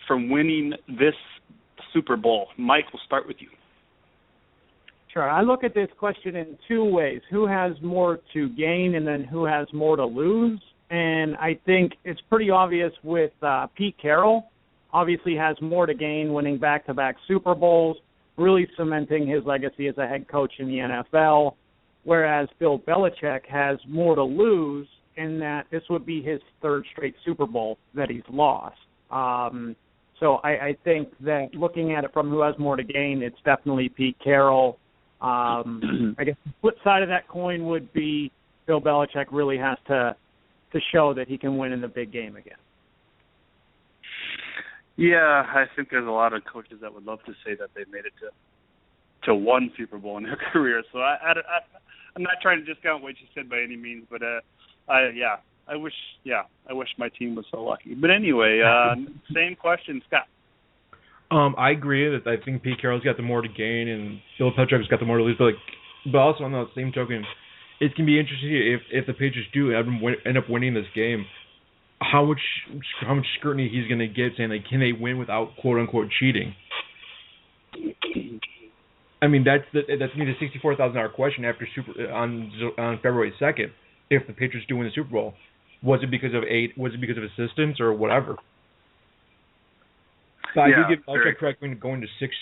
from winning this Super Bowl? Mike, we'll start with you. Sure. I look at this question in two ways. Who has more to gain and then who has more to lose? And I think it's pretty obvious with Pete Carroll. Obviously has more to gain winning back-to-back Super Bowls, really cementing his legacy as a head coach in the NFL, whereas Bill Belichick has more to lose in that this would be his third straight Super Bowl that he's lost. So I think that looking at it from who has more to gain, it's definitely Pete Carroll. I guess the flip side of that coin would be Bill Belichick really has to show that he can win in the big game again. Yeah, I think there's a lot of coaches that would love to say that they made it to one Super Bowl in their career. So I'm not trying to discount what you said by any means, but I wish my team was so lucky. But anyway, same question, Scott. I agree that I think Pete Carroll's got the more to gain and Bill Belichick's got the more to lose. But also on the same token, it can be interesting if the Patriots do end up winning this game, how much scrutiny he's going to get saying like, can they win without quote unquote cheating? I mean that's the $64,000 question after on February 2nd. If the Patriots do win the Super Bowl, was it because of assistance or whatever? So I do give Belichick credit going to six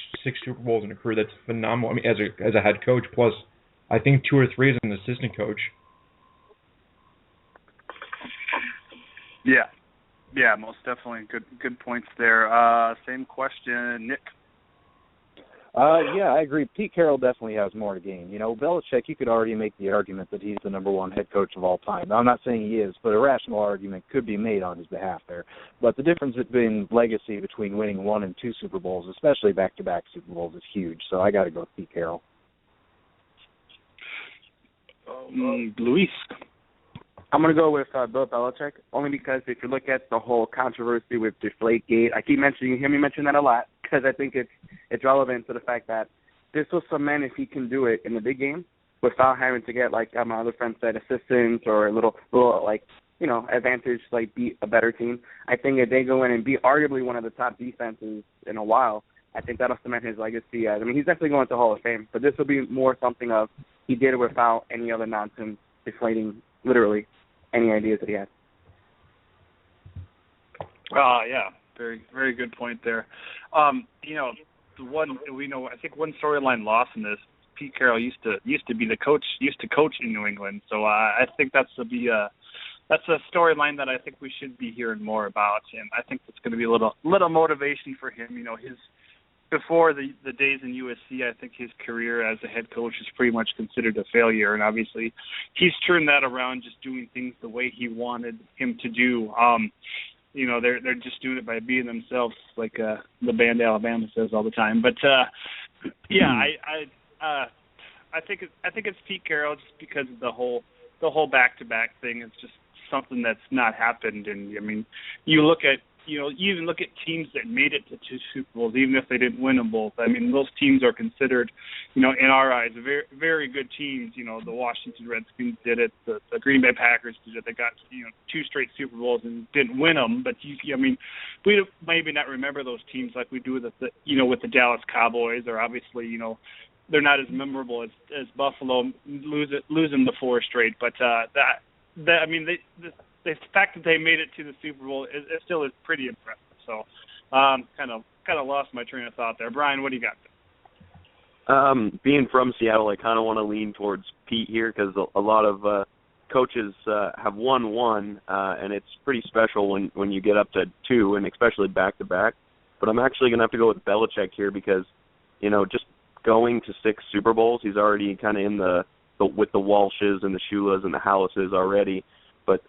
Super Bowls in a career. That's phenomenal. I mean, as a head coach, plus I think 2 or 3 as an assistant coach. Yeah, most definitely. Good points there. Same question, Nick. Yeah, I agree. Pete Carroll definitely has more to gain. You know, Belichick, you could already make the argument that he's the number one head coach of all time. Now, I'm not saying he is, but a rational argument could be made on his behalf there. But the difference between legacy between winning 1 and 2 Super Bowls, especially back-to-back Super Bowls, is huge. So I got to go with Pete Carroll. Luis. I'm going to go with Bill Belichick, only because if you look at the whole controversy with Deflategate, you hear me mention that a lot, because I think it's relevant to the fact that this will cement if he can do it in the big game without having to get, like my other friend said, assistance or a little advantage, like beat a better team. I think if they go in and be arguably one of the top defenses in a while, I think that'll cement his legacy. He's definitely going to Hall of Fame, but this will be more something of he did it without any other nonsense deflating literally any ideas that he had. Yeah, very, very good point there. I think one storyline lost in this. Pete Carroll used to be the coach, used to coach in New England. So I think that's a storyline that I think we should be hearing more about, and I think it's going to be a little motivation for him. You know, before the days in USC, I think his career as a head coach is pretty much considered a failure, and obviously he's turned that around, just doing things the way he wanted him to do. They're just doing it by being themselves, like the band Alabama says all the time. But I think it's Pete Carroll just because of the whole back-to-back thing. It's just something that's not happened. And I mean, you even look at teams that made it to 2 Super Bowls, even if they didn't win them both. I mean, those teams are considered, in our eyes, very, very good teams. The Washington Redskins did it. The Green Bay Packers did it. They got 2 straight Super Bowls and didn't win them. But we maybe not remember those teams like we do with the Dallas Cowboys, or obviously they're not as memorable as Buffalo losing the 4 straight. But the fact that they made it to the Super Bowl it still is pretty impressive. So, kind of lost my train of thought there. Brian, what do you got there? Being from Seattle, I kind of want to lean towards Pete here because a lot of coaches have won one, and it's pretty special when you get up to two, and especially back-to-back. But I'm actually going to have to go with Belichick here because, just going to 6 Super Bowls, he's already kind of in with the Walshes and the Shulas and the Hallases already. But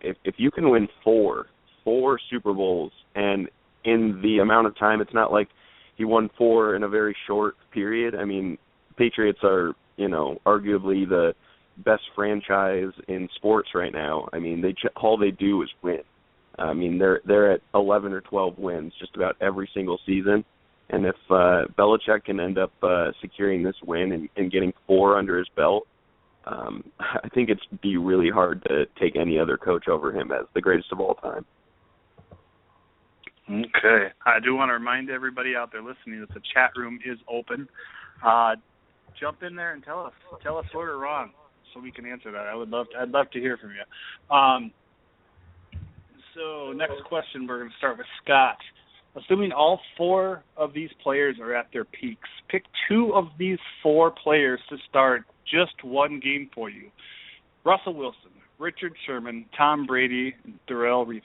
if you can win four Super Bowls, and in the amount of time, it's not like he won 4 in a very short period. I mean, Patriots are, arguably the best franchise in sports right now. I mean, all they do is win. I mean, they're at 11 or 12 wins just about every single season. And if Belichick can end up securing this win and getting 4 under his belt, I think it'd be really hard to take any other coach over him as the greatest of all time. Okay. I do want to remind everybody out there listening that the chat room is open. Jump in there and tell us what we're wrong so we can answer that. I'd love to hear from you. So next question, we're going to start with Scott. Assuming all 4 of these players are at their peaks, pick 2 of these 4 players to start just one game for you. Russell Wilson, Richard Sherman, Tom Brady, and Darrelle Revis.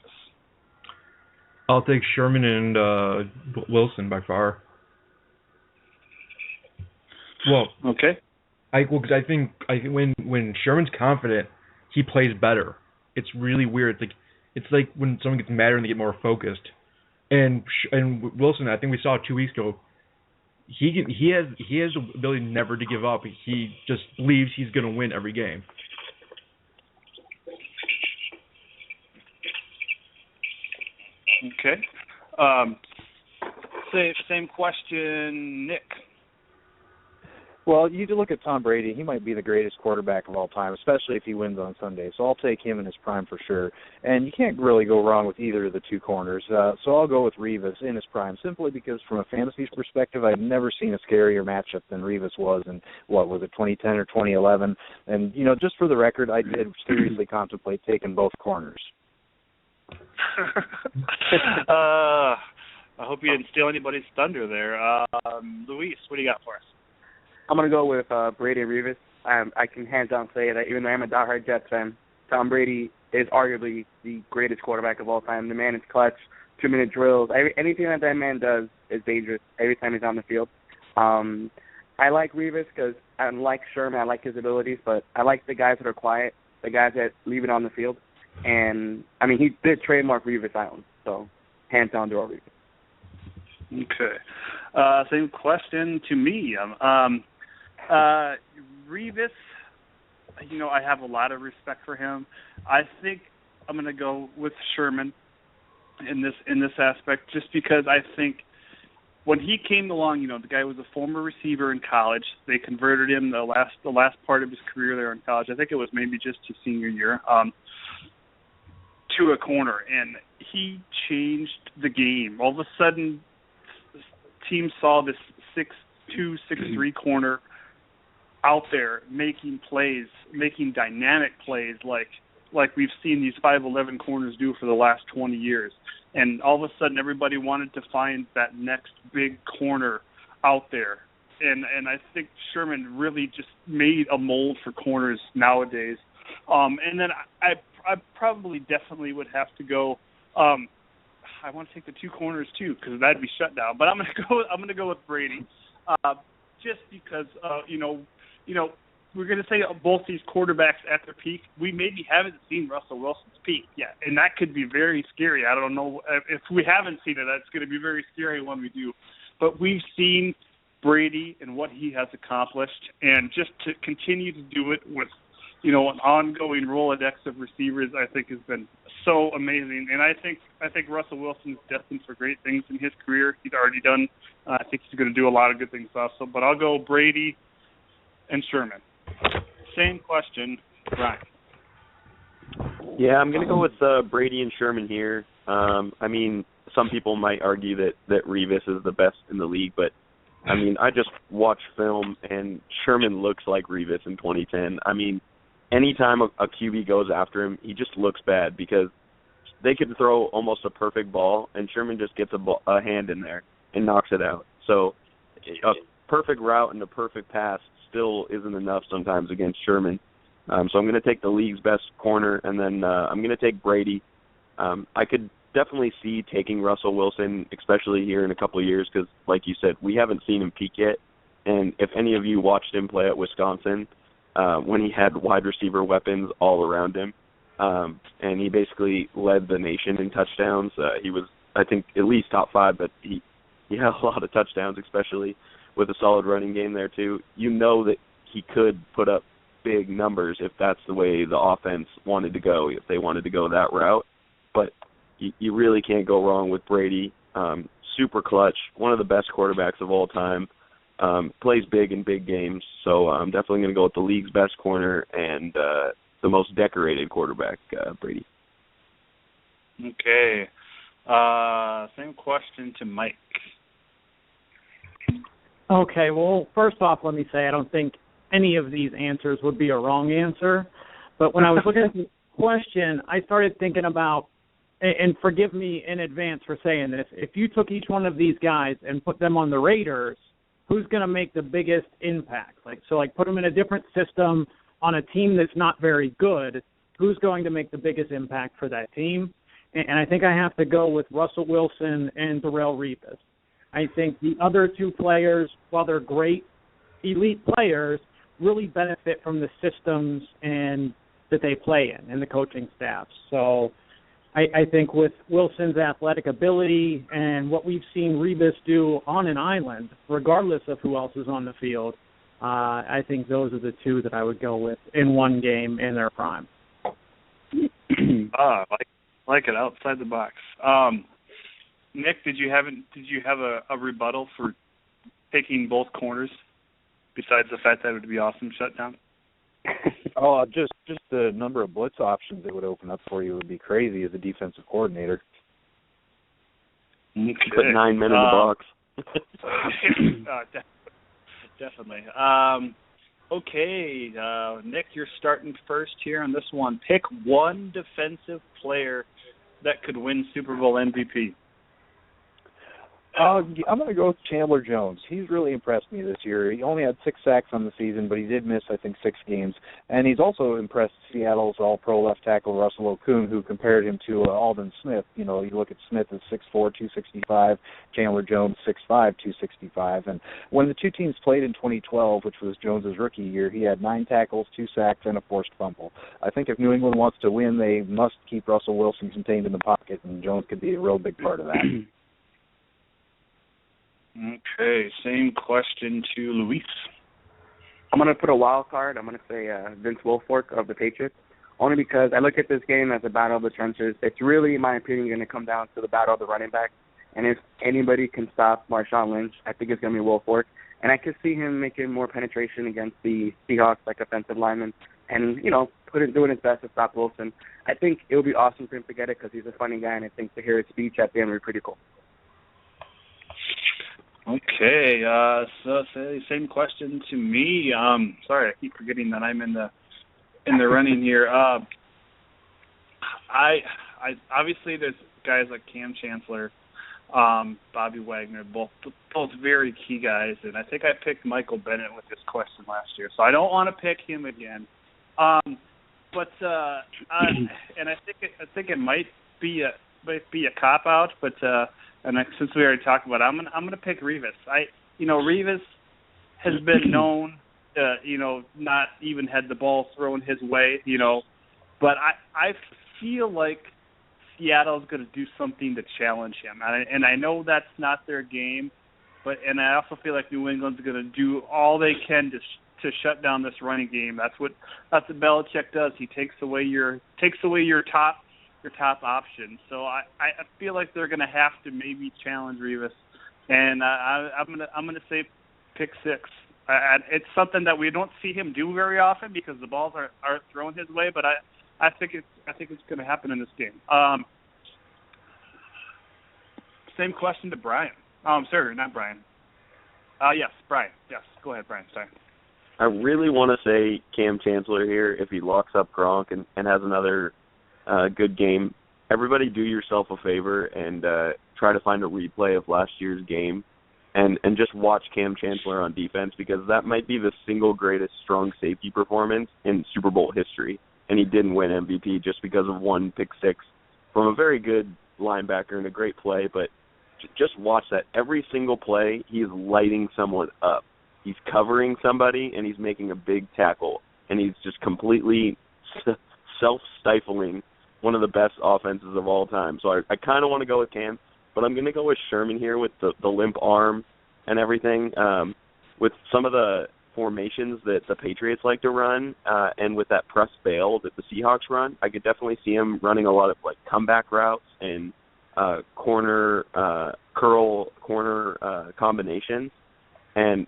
I'll take Sherman and Wilson by far. Well, okay. Because I think when Sherman's confident, he plays better. It's really weird. It's like when someone gets madder and they get more focused. And Wilson, I think we saw 2 weeks ago. He has the ability never to give up. He just believes he's going to win every game. Okay. Same question, Nick. Well, you look at Tom Brady. He might be the greatest quarterback of all time, especially if he wins on Sunday. So I'll take him in his prime for sure. And you can't really go wrong with either of the 2 corners. So I'll go with Revis in his prime, simply because from a fantasy perspective, I've never seen a scarier matchup than Revis was in, 2010 or 2011. And, just for the record, I did seriously contemplate taking both corners. I hope you didn't steal anybody's thunder there. Luis, what do you got for us? I'm going to go with Brady and Revis. I can hands down say that even though I'm a diehard Jets fan, Tom Brady is arguably the greatest quarterback of all time. The man is clutch, 2-minute drills. Anything that man does is dangerous every time he's on the field. I like Revis because I like Sherman. I like his abilities, but I like the guys that are quiet, the guys that leave it on the field. And, he did trademark Revis Island, so hands down to Revis. Okay. Same question to me. Revis, I have a lot of respect for him. I think I'm going to go with Sherman in this aspect, just because I think when he came along, the guy was a former receiver in college. They converted him the last part of his career there in college. I think it was maybe just his senior year, to a corner, and he changed the game. All of a sudden, teams saw this 6'2", 6'3" corner out there making plays, making dynamic plays like we've seen these 5'11" corners do for the last 20 years. And all of a sudden, everybody wanted to find that next big corner out there. And I think Sherman really just made a mold for corners nowadays. And then I probably definitely would have to go. I want to take the 2 corners too, because that'd be shut down. But I'm gonna go with Brady, just because we're gonna say both these quarterbacks at their peak. We maybe haven't seen Russell Wilson's peak yet, and that could be very scary. I don't know if we haven't seen it. That's going to be very scary when we do. But we've seen Brady and what he has accomplished, and just to continue to do it with an ongoing Rolodex of receivers, I think has been so amazing. And I think Russell Wilson is destined for great things in his career. He's already done. I think he's going to do a lot of good things also. But I'll go Brady and Sherman. Same question, Brian. Yeah, I'm going to go with Brady and Sherman here. Some people might argue that Revis is the best in the league, but I just watched film, and Sherman looks like Revis in 2010. Anytime a QB goes after him, he just looks bad because they could throw almost a perfect ball, and Sherman just gets a hand in there and knocks it out. So a perfect route and a perfect pass still isn't enough sometimes against Sherman. So I'm going to take the league's best corner, and then I'm going to take Brady. I could definitely see taking Russell Wilson, especially here in a couple of years, because, like you said, we haven't seen him peak yet. And if any of you watched him play at Wisconsin, when he had wide receiver weapons all around him, and he basically led the nation in touchdowns. He was, I think, at least top 5, but he had a lot of touchdowns, especially with a solid running game there too. You know that he could put up big numbers if that's the way the offense wanted to go, if they wanted to go that route. But you really can't go wrong with Brady. Super clutch, one of the best quarterbacks of all time. Plays big in big games, so I'm definitely going to go with the league's best corner and the most decorated quarterback, Brady. Okay. Same question to Mike. Okay, well, first off, let me say I don't think any of these answers would be a wrong answer. But when I was looking at the question, I started thinking about, and forgive me in advance for saying this, if you took each one of these guys and put them on the Raiders, who's going to make the biggest impact? Like put them in a different system on a team that's not very good, who's going to make the biggest impact for that team? And I think I have to go with Russell Wilson and Darrelle Revis. I think the other two players, while they're great elite players, really benefit from the systems and that they play in and the coaching staff. So I think with Wilson's athletic ability and what we've seen Revis do on an island, regardless of who else is on the field, I think those are the two that I would go with in one game in their prime. Like it, outside the box. Nick, did you have a rebuttal for taking both corners, besides the fact that it would be awesome shutdown? Oh, just the number of blitz options it would open up for you would be crazy as a defensive coordinator. Okay. Put 9 men in the box. Definitely. Okay, Nick, you're starting first here on this one. Pick one defensive player that could win Super Bowl MVP. I'm going to go with Chandler Jones. He's really impressed me this year. He only had 6 sacks on the season, but he did miss, I think, 6 games. And he's also impressed Seattle's all-pro left tackle Russell Okung, who compared him to Aldon Smith. You know, you look at Smith as 6'4", 265, Chandler Jones 6'5", 265. And when the two teams played in 2012, which was Jones's rookie year, he had 9 tackles, 2 sacks, and a forced fumble. I think if New England wants to win, they must keep Russell Wilson contained in the pocket, and Jones could be a real big part of that. Okay, same question to Luis. I'm going to put a wild card. I'm going to say Vince Wilfork of the Patriots, only because I look at this game as a battle of the trenches. It's really, in my opinion, going to come down to the battle of the running back. And if anybody can stop Marshawn Lynch, I think it's going to be Wilfork. And I could see him making more penetration against the Seahawks, like offensive linemen, and, you know, doing his best to stop Wilson. I think it would be awesome for him to get it because he's a funny guy, and I think to hear his speech at the end would be pretty cool. Okay, so same question to me. Sorry, I keep forgetting that I'm in the running here. I obviously there's guys like Cam Chancellor, Bobby Wagner, both very key guys, and I think I picked Michael Bennett with this question last year, so I don't want to pick him again. And I think it might be a cop out, but. And since we already talked about it, I'm gonna pick Revis. Revis has been known to, not even had the ball thrown his way, but I feel like Seattle's gonna do something to challenge him, and I know that's not their game, and I also feel like New England's gonna do all they can to shut down this running game. That's what Belichick does. He takes away your top option. So I feel like they're going to have to maybe challenge Revis, and I'm gonna say pick 6. It's something that we don't see him do very often because the balls aren't thrown his way, but I think it's going to happen in this game. Same question to Brian. Sorry, not Brian. Yes, Brian. Yes, go ahead, Brian. Sorry. I really want to say Cam Chancellor here if he locks up Gronk and has another good game. Everybody do yourself a favor and try to find a replay of last year's game and just watch Cam Chancellor on defense, because that might be the single greatest strong safety performance in Super Bowl history. And he didn't win MVP just because of one pick six from a very good linebacker and a great play. But just watch that. Every single play, he is lighting someone up. He's covering somebody, and he's making a big tackle. And he's just completely self-stifling one of the best offenses of all time. So I kind of want to go with Cam, but I'm going to go with Sherman here with the limp arm and everything. With some of the formations that the Patriots like to run, and with that press bail that the Seahawks run, I could definitely see him running a lot of like comeback routes and corner combinations. And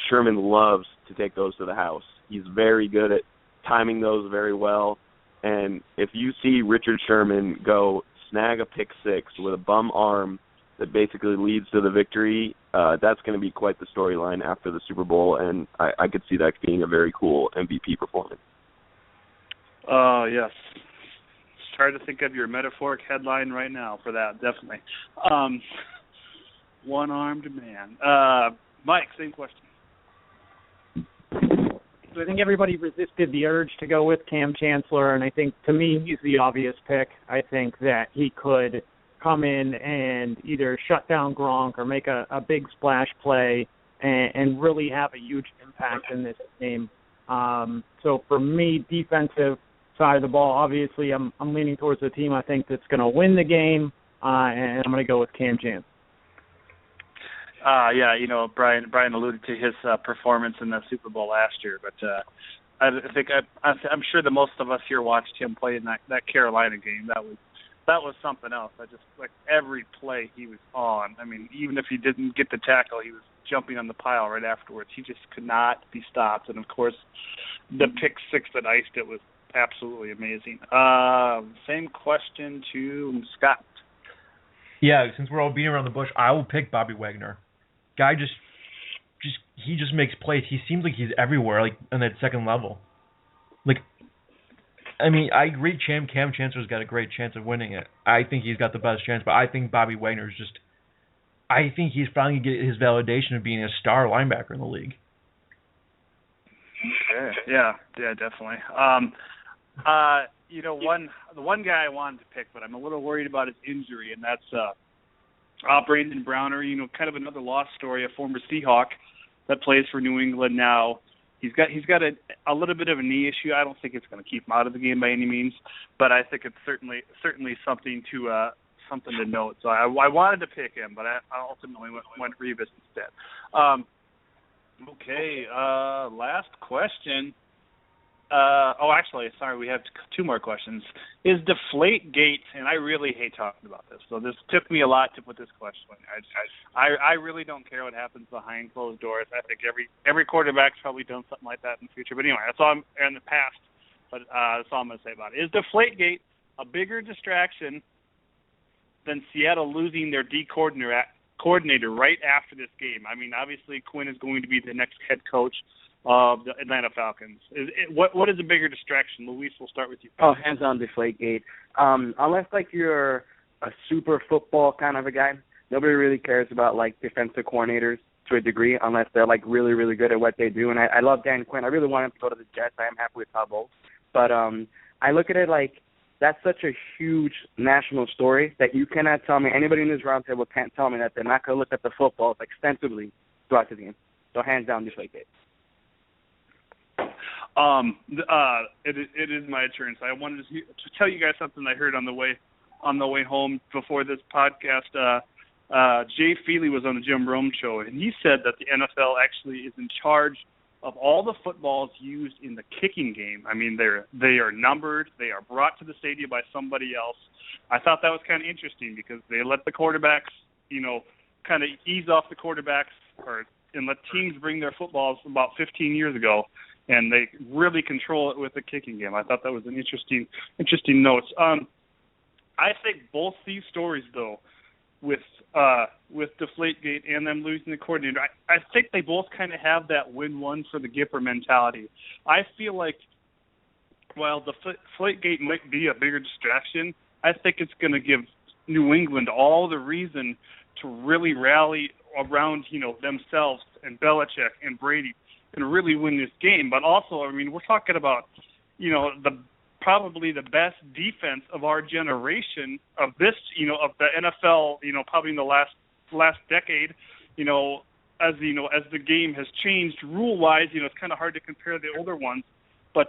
Sherman loves to take those to the house. He's very good at timing those very well. And if you see Richard Sherman go snag a pick six with a bum arm that basically leads to the victory, that's going to be quite the storyline after the Super Bowl, and I could see that being a very cool MVP performance. Yes. Just trying to think of your metaphoric headline right now for that, definitely. One-armed man. Mike, same question. So I think everybody resisted the urge to go with Cam Chancellor, and I think, to me, he's the obvious pick. I think that he could come in and either shut down Gronk or make a big splash play and really have a huge impact in this game. So for me, defensive side of the ball, obviously I'm leaning towards the team I think that's going to win the game, and I'm going to go with Cam Chancellor. Brian alluded to his performance in the Super Bowl last year, but I'm sure that most of us here watched him play in that Carolina game. That was something else. I just like every play he was on. I mean, even if he didn't get the tackle, he was jumping on the pile right afterwards. He just could not be stopped. And of course, the pick six that iced it was absolutely amazing. Same question to Scott. Yeah, since we're all beating around the bush, I will pick Bobby Wagner. Guy he just makes plays. He seems like he's everywhere, like on that second level. Like, I mean, I agree. Cam Chancellor's got a great chance of winning it. I think he's got the best chance, but I think Bobby Wagner's I think he's finally getting his validation of being a star linebacker in the league. Okay. Yeah, definitely. The one guy I wanted to pick, but I'm a little worried about his injury, and that's Brandon Browner. Kind of another lost story, a former Seahawk that plays for New England now. He's got a little bit of a knee issue. I don't think it's going to keep him out of the game by any means, but I think it's certainly something to note. So I wanted to pick him, but I ultimately went Revis instead. Okay, last question. Actually, sorry, we have two more questions. Is Deflategate, and I really hate talking about this, so this took me a lot to put this question in. I really don't care what happens behind closed doors. I think every quarterback's probably done something like that in the future. But anyway, that's all in the past, but that's all I'm going to say about it. Is Deflategate a bigger distraction than Seattle losing their D coordinator right after this game? I mean, obviously Quinn is going to be the next head coach of the Atlanta Falcons. What is a bigger distraction? Luis, we'll start with you. Oh, hands on Deflategate. Unless like you're a super football kind of a guy, nobody really cares about like defensive coordinators to a degree unless they're like really, really good at what they do. And I love Dan Quinn. I really want him to go to the Jets. I am happy with Todd Bowles. But I look at it like that's such a huge national story that you cannot tell me, anybody in this roundtable can't tell me that they're not going to look at the footballs extensively throughout the game. So hands down Deflategate. It is my turn. So I wanted to tell you guys something I heard on the way home before this podcast. Jay Feely was on the Jim Rome show, and he said that the NFL actually is in charge of all the footballs used in the kicking game. I mean, they are numbered. They are brought to the stadium by somebody else. I thought that was kind of interesting because they let the quarterbacks, kind of ease off the quarterbacks and let teams bring their footballs about 15 years ago. And they really control it with the kicking game. I thought that was an interesting note. I think both these stories, though, with Deflategate and them losing the coordinator, I think they both kind of have that win one for the Gipper mentality. I feel like while Deflategate might be a bigger distraction, I think it's going to give New England all the reason to really rally around, themselves and Belichick and Brady can really win this game. But also, I mean, we're talking about, probably the best defense of our generation of this, of the NFL, probably in the last decade, as the game has changed rule-wise, it's kind of hard to compare the older ones, but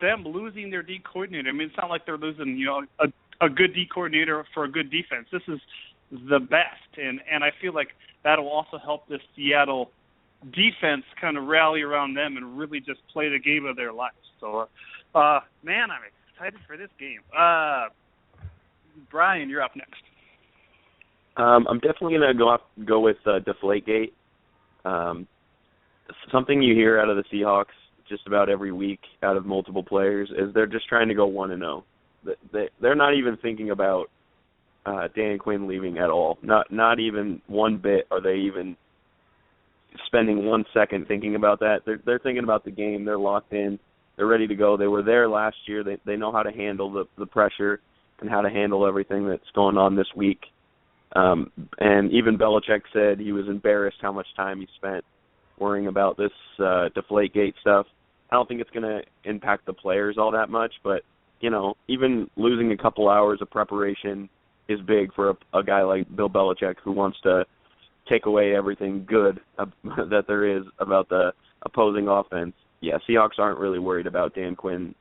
them losing their D coordinator, I mean, it's not like they're losing, a good D coordinator for a good defense. This is the best, and I feel like that'll also help the Seattle defense kind of rally around them and really just play the game of their lives. So, man, I'm excited for this game. Brian, you're up next. I'm definitely going to go with Deflategate. Something you hear out of the Seahawks just about every week out of multiple players is they're just trying to go 1-0. They're not even thinking about Dan Quinn leaving at all. Not even one bit are they even spending 1 second thinking about that. They're thinking about the game. They're locked in. They're ready to go. They were there last year. They know how to handle the pressure and how to handle everything that's going on this week. And even Belichick said he was embarrassed how much time he spent worrying about this Deflategate stuff. I don't think it's going to impact the players all that much, but, even losing a couple hours of preparation is big for a guy like Bill Belichick who wants to take away everything good that there is about the opposing offense. Yeah, Seahawks aren't really worried about Dan Quinn.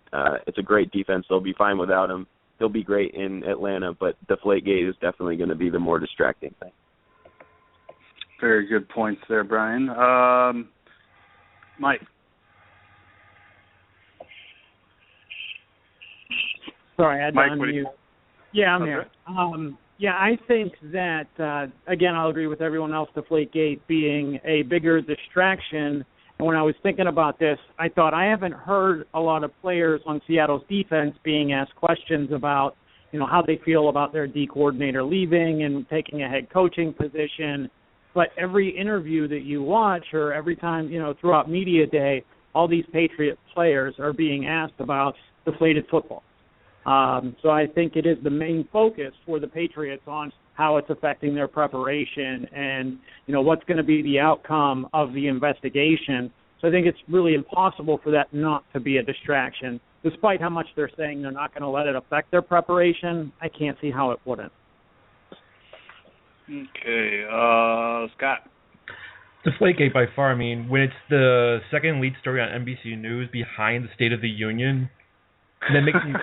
It's a great defense. They'll be fine without him. He'll be great in Atlanta, but Deflategate is definitely going to be the more distracting thing. Very good points there, Brian. Mike. Sorry, I had to Mike, unmute. Yeah, I'm here. I think that, again, I'll agree with everyone else, Deflategate being a bigger distraction. And when I was thinking about this, I thought I haven't heard a lot of players on Seattle's defense being asked questions about, how they feel about their D coordinator leaving and taking a head coaching position. But every interview that you watch or every time, throughout media day, all these Patriot players are being asked about deflated football. So I think it is the main focus for the Patriots on how it's affecting their preparation and, what's going to be the outcome of the investigation. So I think it's really impossible for that not to be a distraction. Despite how much they're saying they're not going to let it affect their preparation, I can't see how it wouldn't. Okay, Scott. Deflategate by far. I mean, when it's the second lead story on NBC News behind the State of the Union, that makes me...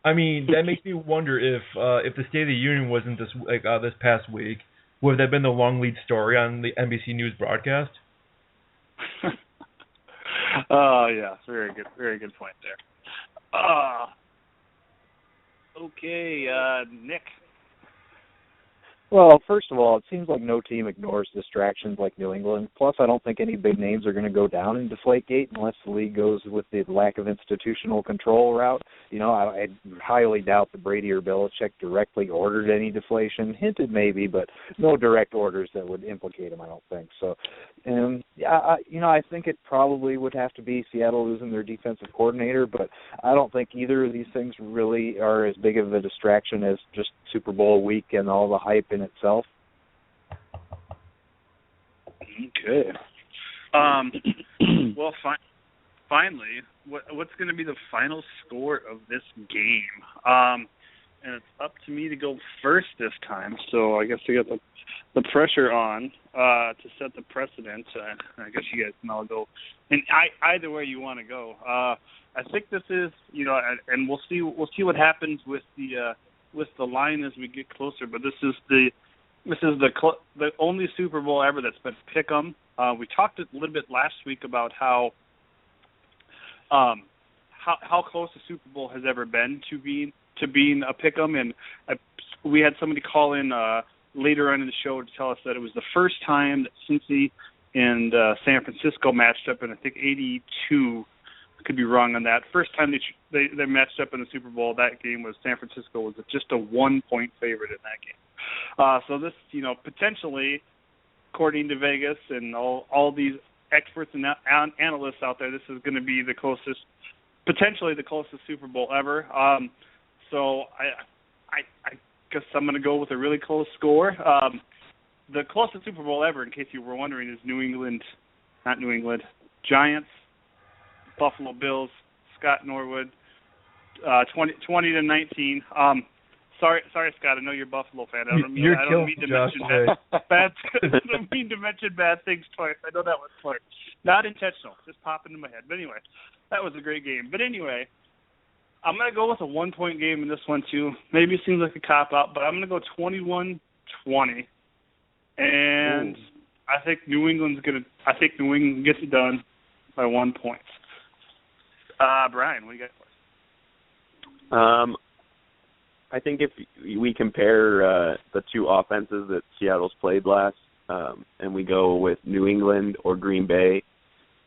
that makes me wonder if the State of the Union wasn't this past week, would that been the long lead story on the NBC News broadcast? Yeah, very good point there. Okay, Nick. Well, first of all, it seems like no team ignores distractions like New England. Plus, I don't think any big names are going to go down in Deflategate unless the league goes with the lack of institutional control route. I highly doubt that Brady or Belichick directly ordered any deflation. Hinted maybe, but no direct orders that would implicate him, I don't think. So, I think it probably would have to be Seattle losing their defensive coordinator, but I don't think either of these things really are as big of a distraction as just Super Bowl week and all the hype in itself. Okay. Well, finally, what's going to be the final score of this game? And it's up to me to go first this time, so I guess I got the pressure on to set the precedent. I guess you guys can all go, and either way you want to go. I think this is, and we'll see what happens with the line as we get closer. But this is the only Super Bowl ever that's been pick'em. We talked a little bit last week about how close the Super Bowl has ever been to being a pick'em, and we had somebody call in later on in the show to tell us that it was the first time that Cincy and San Francisco matched up in, I think, '82. Could be wrong on that. First time they matched up in the Super Bowl, that game was San Francisco was just a 1-point favorite in that game. So this, potentially, according to Vegas and all these experts and analysts out there, this is going to be potentially the closest Super Bowl ever. So I guess I'm going to go with a really close score. The closest Super Bowl ever, in case you were wondering, is Giants, Buffalo Bills, Scott Norwood, 20-19. Sorry, Scott. I know you're a Buffalo fan. I don't mean to mention bad things twice. I know that was twice. Not intentional. Just popping in my head. But anyway, that was a great game. But anyway, I'm going to go with a 1-point game in this one too. Maybe it seems like a cop-out, but I'm going to go 21-20. And I think New England gets it done by 1 point. Brian, what do you got for us? I think if we compare the two offenses that Seattle's played last, and we go with New England or Green Bay,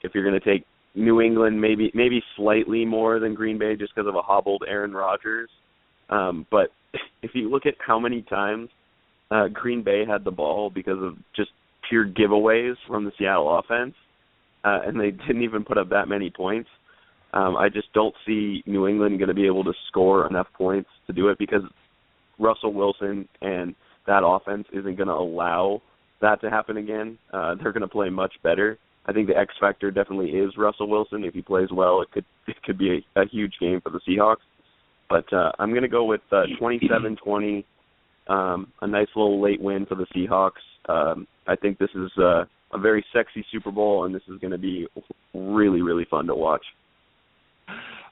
if you're going to take New England maybe slightly more than Green Bay just because of a hobbled Aaron Rodgers, but if you look at how many times Green Bay had the ball because of just pure giveaways from the Seattle offense, and they didn't even put up that many points. I just don't see New England going to be able to score enough points to do it because Russell Wilson and that offense isn't going to allow that to happen again. They're going to play much better. I think the X factor definitely is Russell Wilson. If he plays well, it could be a huge game for the Seahawks. But I'm going to go with 27-20, a nice little late win for the Seahawks. I think this is a very sexy Super Bowl, and this is going to be really, really fun to watch.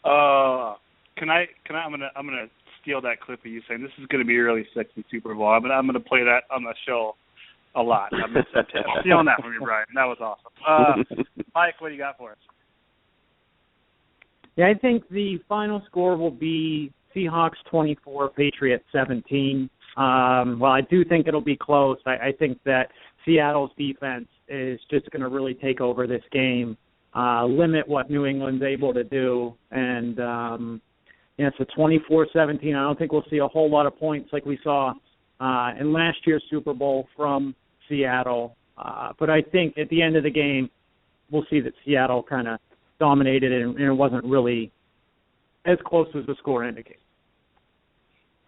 I'm gonna steal that clip of you saying this is gonna be a really sexy Super Bowl. I'm gonna play that on the show a lot. I'm stealing that from you, Brian. That was awesome. Mike, what do you got for us? Yeah, I think the final score will be Seahawks 24, Patriots 17. Well, I do think it'll be close. I think that Seattle's defense is just going to really take over this game, limit what New England's able to do, and it's a 24-17. I don't think we'll see a whole lot of points like we saw in last year's Super Bowl from Seattle. But I think at the end of the game, we'll see that Seattle kind of dominated it, and it wasn't really as close as the score indicates.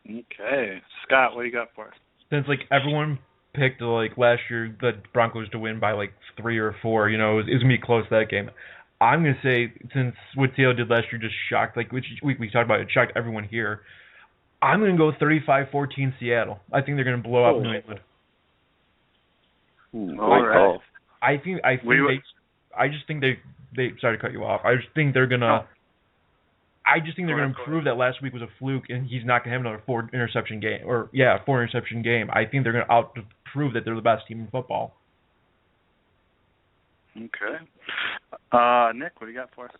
Okay. Scott, what do you got for us? Since, everyone picked, last year the Broncos to win by, 3 or 4, it was going to be close, that game. I'm going to say, since what Seattle did last year just shocked, which week we talked about, it shocked everyone here, I'm going to go 35-14 Seattle. I think they're going to blow up New England. All right. I just think they sorry to cut you off. I just think they're going to prove that last week was a fluke and he's not going to have another 4-interception game. 4-interception game. I think they're going to prove that they're the best team in football. Okay. Nick, what do you got for us?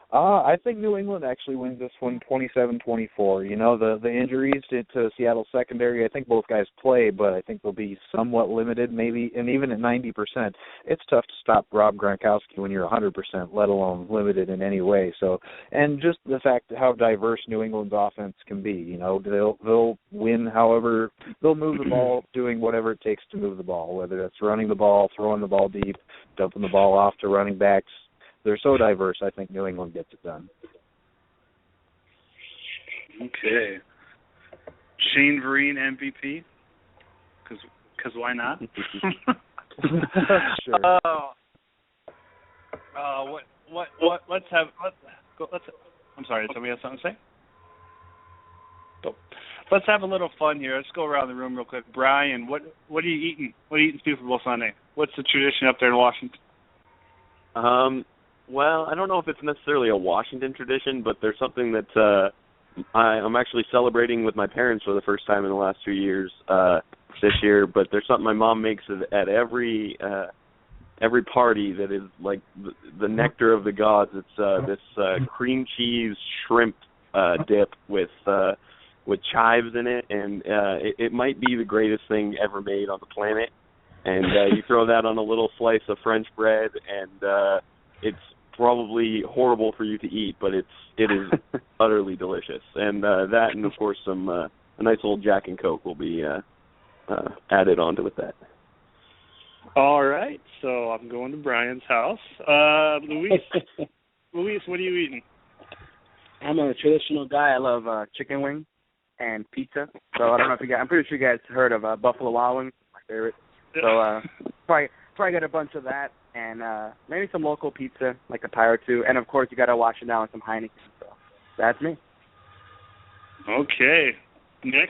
I think New England actually wins this one 27-24. The injuries to Seattle's secondary, I think both guys play, but I think they'll be somewhat limited maybe, and even at 90%, it's tough to stop Rob Gronkowski when you're 100%, let alone limited in any way. So, and just the fact how diverse New England's offense can be, they'll win however, they'll move the ball, doing whatever it takes to move the ball, whether it's running the ball, throwing the ball deep, dumping the ball off to running backs. They're so diverse, I think New England gets it done. Okay. Shane Vereen MVP? Because why not? Sure. I'm sorry, did somebody have something to say? Oh. Let's have a little fun here. Let's go around the room real quick. Brian, what are you eating? What are you eating Super Bowl Sunday? What's the tradition up there in Washington? Well, I don't know if it's necessarily a Washington tradition, but there's something that I'm actually celebrating with my parents for the first time in the last 2 years this year. But there's something my mom makes at every party that is like the nectar of the gods. It's this cream cheese shrimp dip with chives in it, and it might be the greatest thing ever made on the planet. And you throw that on a little slice of French bread, and it's probably horrible for you to eat, but it is utterly delicious. And that, and of course some a nice old Jack and Coke will be added onto with that. All right, so I'm going to Brian's house. Luis, what are you eating? I'm a traditional guy. I love chicken wing. and pizza. So I don't know if you guys, I'm pretty sure you guys heard of Buffalo Wild Wings, my favorite. So probably get a bunch of that and maybe some local pizza, like a pie or two. And, of course, you got to wash it down with some Heineken. So that's me. Okay. Nick,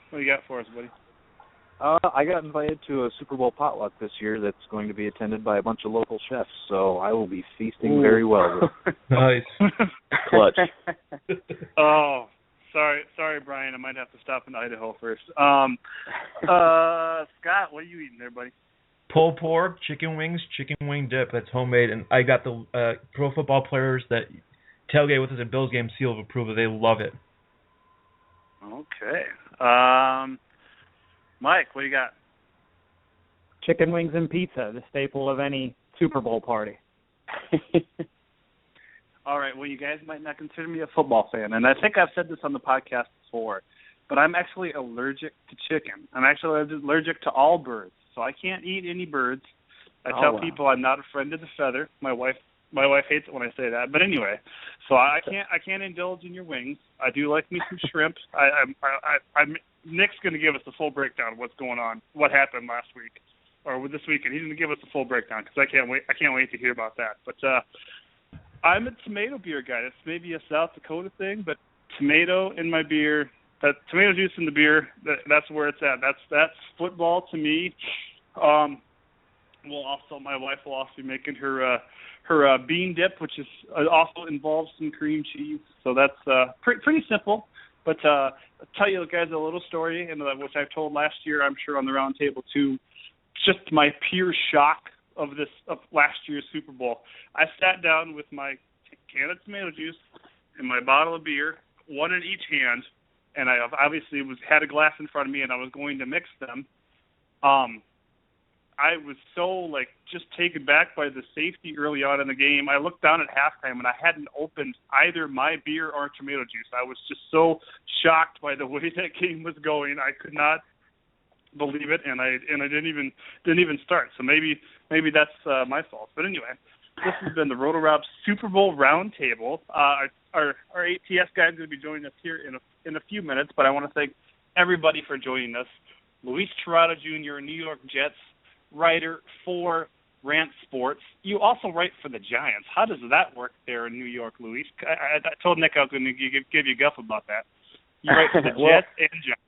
what do you got for us, buddy? I got invited to a Super Bowl potluck this year that's going to be attended by a bunch of local chefs, so I will be feasting very well. Nice. Clutch. Oh, sorry, Brian. I might have to stop in Idaho first. Scott, what are you eating there, buddy? Pulled pork, chicken wings, chicken wing dip. That's homemade, and I got the pro football players that tailgate with us at Bills game seal of approval. They love it. Okay. Mike, what do you got? Chicken wings and pizza, the staple of any Super Bowl party. All right, well, you guys might not consider me a football fan, and I think I've said this on the podcast before, but I'm actually allergic to chicken. I'm actually allergic to all birds, so I can't eat any birds. I tell people I'm not a friend of the feather. My wife hates it when I say that, but anyway, so I can't indulge in your wings. I do like me some shrimp. Nick's going to give us the full breakdown of what's going on, what happened last week or this weekend. He's going to give us the full breakdown because I can't wait to hear about that. But I'm a tomato beer guy. It's maybe a South Dakota thing, but tomato in my beer, that tomato juice in the beer, that's where it's at. That's football to me. My wife will also be making her bean dip, which is also involves some cream cheese. So that's pretty simple. But I'll tell you guys a little story, which I've told last year, I'm sure, on the round table too. Just my pure shock of last year's Super Bowl. I sat down with my can of tomato juice and my bottle of beer, one in each hand, and I obviously had a glass in front of me, and I was going to mix them. I was so just taken back by the safety early on in the game. I looked down at halftime and I hadn't opened either my beer or tomato juice. I was just so shocked by the way that game was going. I could not believe it, and I didn't even start. So maybe that's my fault. But anyway, this has been the RotoRob Super Bowl Roundtable. Our ATS guy is going to be joining us here in a few minutes, but I want to thank everybody for joining us. Luis Tirado Jr., New York Jets writer for Rant Sports. You also write for the Giants. How does that work there in New York, Luis? I told Nick I was going to give you guff about that. You write for the Jets and Giants.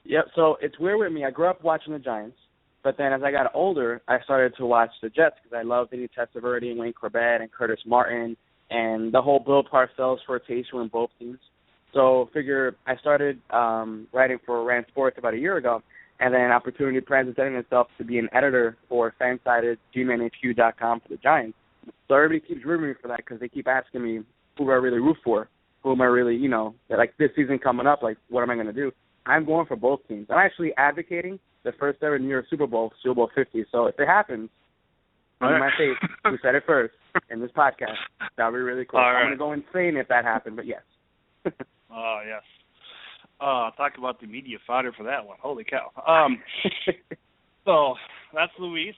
Yep, so it's weird with me. I grew up watching the Giants, but then as I got older, I started to watch the Jets because I love Vinny Testaverde and Wayne Corbett and Curtis Martin and the whole Bill Parcells rotation in both teams. So figure I started writing for Rant Sports about a year ago, and then an opportunity presented itself to be an editor for FanSided GManHQ.com for the Giants. So everybody keeps rooting me for that because they keep asking me who do I really root for, who am I really, this season coming up, what am I going to do? I'm going for both teams. I'm actually advocating the first ever New York Super Bowl 50. So if it happens, in my face, who said it first in this podcast, that would be really cool. I'm going to go insane if that happened, but yes. Oh, yes. Talk about the media fodder for that one. Holy cow. So that's Luis.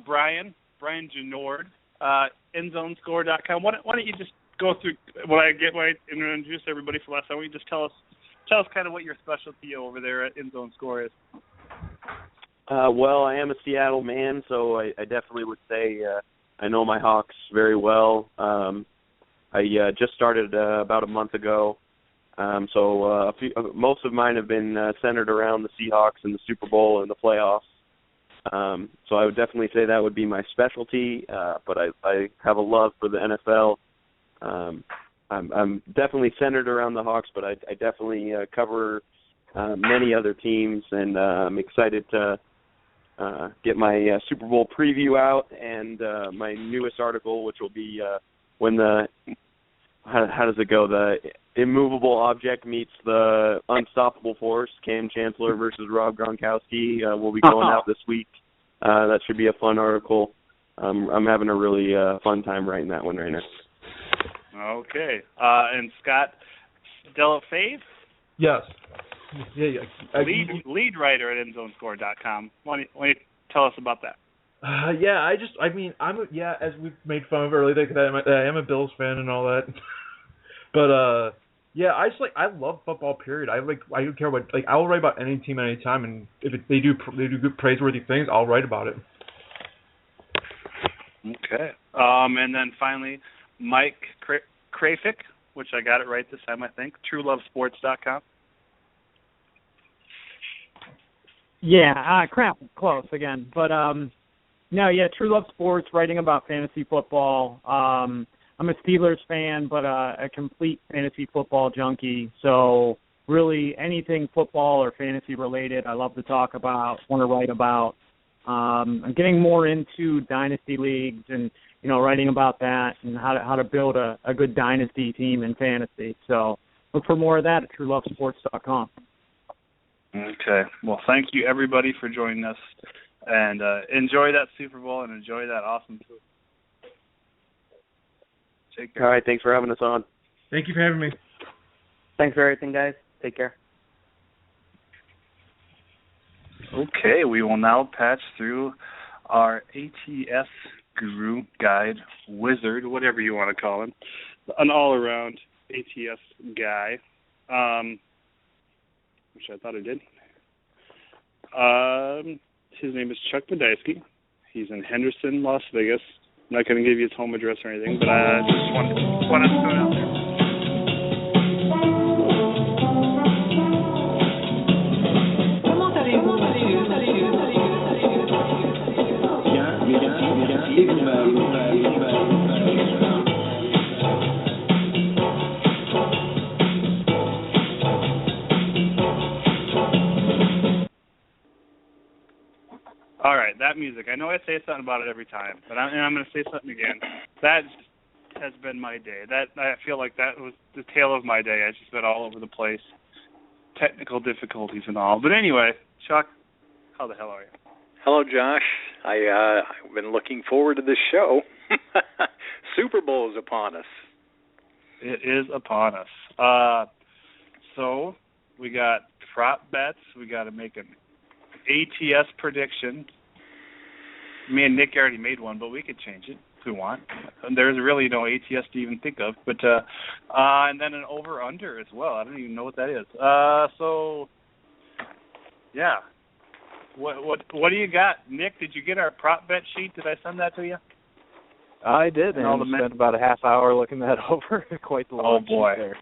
Brian Genord, endzone.score.com. Why don't you just go through when I introduce everybody for last time? Why don't you just tell us kind of what your specialty over there at Endzone Score is? Well, I am a Seattle man, so I definitely would say I know my Hawks very well. I just started about a month ago. So most of mine have been centered around the Seahawks and the Super Bowl and the playoffs. So I would definitely say that would be my specialty, but I have a love for the NFL. I'm definitely centered around the Hawks, but I definitely cover many other teams, and I'm excited to get my Super Bowl preview out and my newest article, which will be when the how does it go? The immovable object meets the unstoppable force. Cam Chancellor versus Rob Gronkowski will be going out this week. That should be a fun article. I'm having a really fun time writing that one right now. Okay. And Scott Delafave? Yes. Yeah. Lead writer at endzone.score.com. Why don't you tell us about that? As we've made fun of earlier, I am a Bills fan and all that. But Yeah, I love football. Period. I don't care what I'll write about any team anytime, and if they do good praiseworthy things, I'll write about it. Okay. And then finally, Mike Krafik, which I got it right this time, I think. TrueLoveSports.com. Yeah, crap, close again. But no, yeah, True Love Sports, writing about fantasy football. I'm a Steelers fan, but a complete fantasy football junkie. So really anything football or fantasy related, I love to talk about, want to write about. I'm getting more into dynasty leagues and, writing about that and how to build a good dynasty team in fantasy. So look for more of that at TrueLoveSports.com. Okay. Well, thank you, everybody, for joining us. And enjoy that Super Bowl and enjoy that awesome food. Take care. All right, thanks for having us on. Thank you for having me. Thanks for everything, guys. Take care. Okay, we will now patch through our ATS guru, guide, wizard, whatever you want to call him, an all-around ATS guy, which I thought I did. His name is Chuck Badisky. He's in Henderson, Las Vegas. I'm not going to give you his home address or anything, but I just wanted to throw it out there. All right, that music. I know I say something about it every time, but I'm going to say something again. That has been my day. I feel like that was the tale of my day. I've just been all over the place, technical difficulties and all. But anyway, Chuck, how the hell are you? Hello, Josh. I've been looking forward to this show. Super Bowl is upon us. It is upon us. So we got prop bets. We got to make an ATS prediction. Me and Nick already made one, but we could change it if we want. There's really no ATS to even think of. But and then an over-under as well. I don't even know what that is. So, yeah. What do you got? Nick, did you get our prop bet sheet? Did I send that to you? I did, and I spent about a half hour looking that over. Quite the long sheet there.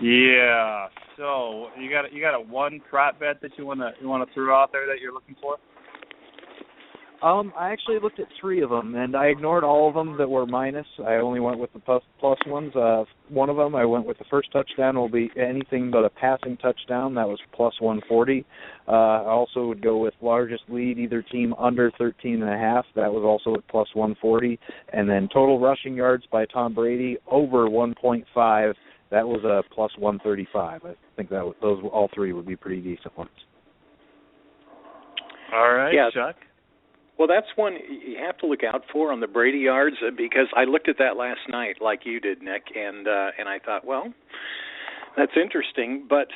Yeah. So you got a one prop bet that you wanna throw out there that you're looking for? I actually looked at 3 of them, and I ignored all of them that were minus. I only went with the plus ones. One of them, I went with the first touchdown will be anything but a passing touchdown. That was plus 140. I also would go with largest lead, either team under 13.5. That was also at plus 140. And then total rushing yards by Tom Brady over 1.5. That was a plus 135. I think those all 3 would be pretty decent ones. All right, yeah. Chuck. Well, that's one you have to look out for on the Brady yards, because I looked at that last night like you did, Nick, and I thought, well, that's interesting, but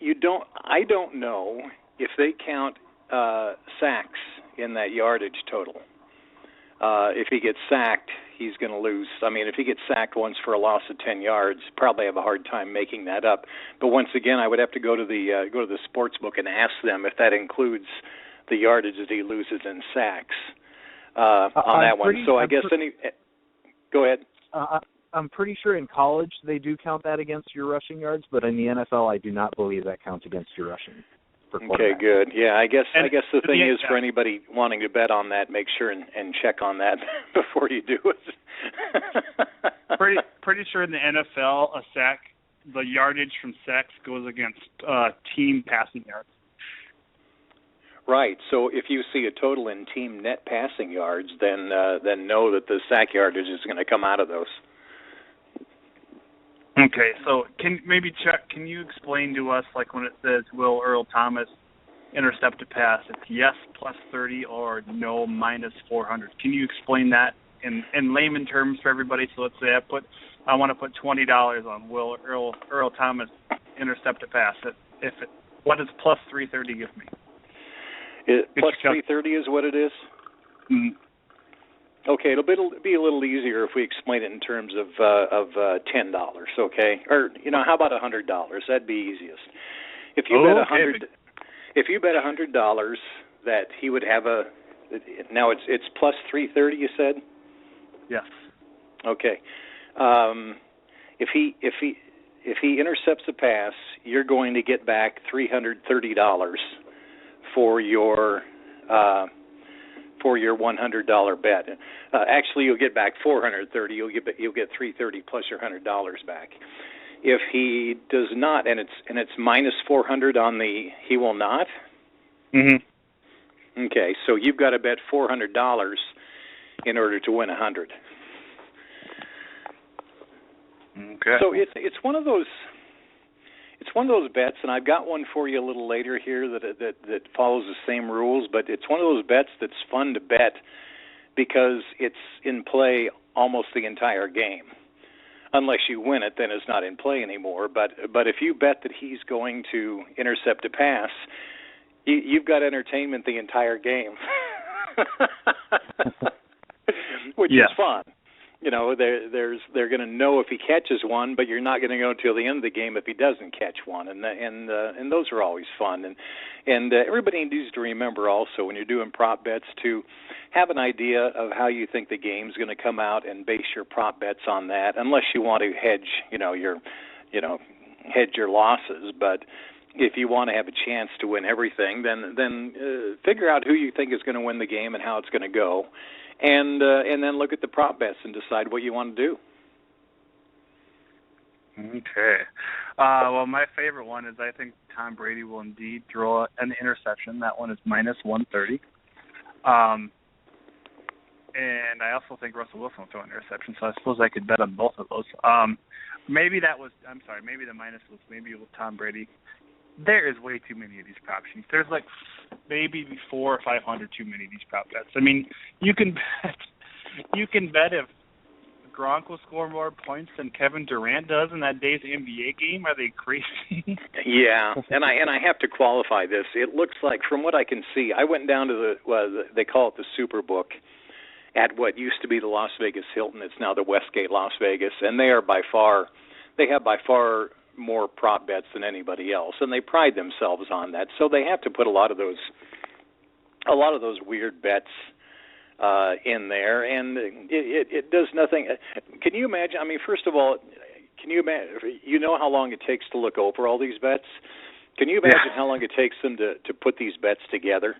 I don't know if they count sacks in that yardage total. If he gets sacked, he's going to lose. I mean, if he gets sacked once for a loss of 10 yards, probably have a hard time making that up. But once again, I would have to go to the sports book and ask them if that includes the yardage that he loses in sacks on that one. So I guess go ahead. I'm pretty sure in college they do count that against your rushing yards, but in the NFL I do not believe that counts against your rushing. Okay, good. Yeah, I guess the thing is for anybody wanting to bet on that, make sure and check on that before you do it. pretty sure in the NFL a sack, the yardage from sacks goes against team passing yards. Right. So if you see a total in team net passing yards, then know that the sack yardage is going to come out of those. Okay. So Chuck, can you explain to us, like when it says will Earl Thomas intercept a pass, it's yes plus 30 or no minus 400. Can you explain that in layman terms for everybody? So let's say I want to put $20 on will Earl Thomas intercept a pass. What does plus 330 give me? Plus 330 is what it is? Mm-hmm. Okay, it'll be a little easier if we explain it in terms of $10. Okay, or how about $100? That'd be easiest. If you bet if you bet $100 that he would have now it's plus 330. You said. Yes. Okay. If he intercepts a pass, you're going to get back $330 for your $100 bet. Actually, you'll get back $430. You'll get $330 plus your $100 back. If he does not, and it's minus $400 on the he will not. Mm-hmm. Okay, so you've got to bet $400 in order to win $100. Okay. So it's one of those. It's one of those bets, and I've got one for you a little later here that follows the same rules. But it's one of those bets that's fun to bet because it's in play almost the entire game. Unless you win it, then it's not in play anymore. But if you bet that he's going to intercept a pass, you've got entertainment the entire game, which is fun. They're going to know if he catches one, but you're not going to know until the end of the game if he doesn't catch one, and those are always fun. And everybody needs to remember also when you're doing prop bets to have an idea of how you think the game's going to come out and base your prop bets on that, unless you want to hedge your losses. But if you want to have a chance to win everything, then figure out who you think is going to win the game and how it's going to go. And then look at the prop bets and decide what you want to do. Okay. Well, my favorite one is I think Tom Brady will indeed throw an interception. That one is minus 130. And I also think Russell Wilson will throw an interception, so I suppose I could bet on both of those. Maybe the minus was maybe with Tom Brady. There is way too many of these prop sheets. There's like maybe 400 or 500 too many of these prop bets. I mean, you can bet if Gronk will score more points than Kevin Durant does in that day's NBA game. Are they crazy? Yeah, and I have to qualify this. It looks like, from what I can see, I went down to they call it the Superbook at what used to be the Las Vegas Hilton. It's now the Westgate Las Vegas, and they have by far more prop bets than anybody else, and they pride themselves on that. So they have to put a lot of those weird bets in there, and it does nothing. Can you imagine? I mean, first of all, can you imagine? You know how long it takes to look over all these bets? Can you imagine how long it takes them to put these bets together?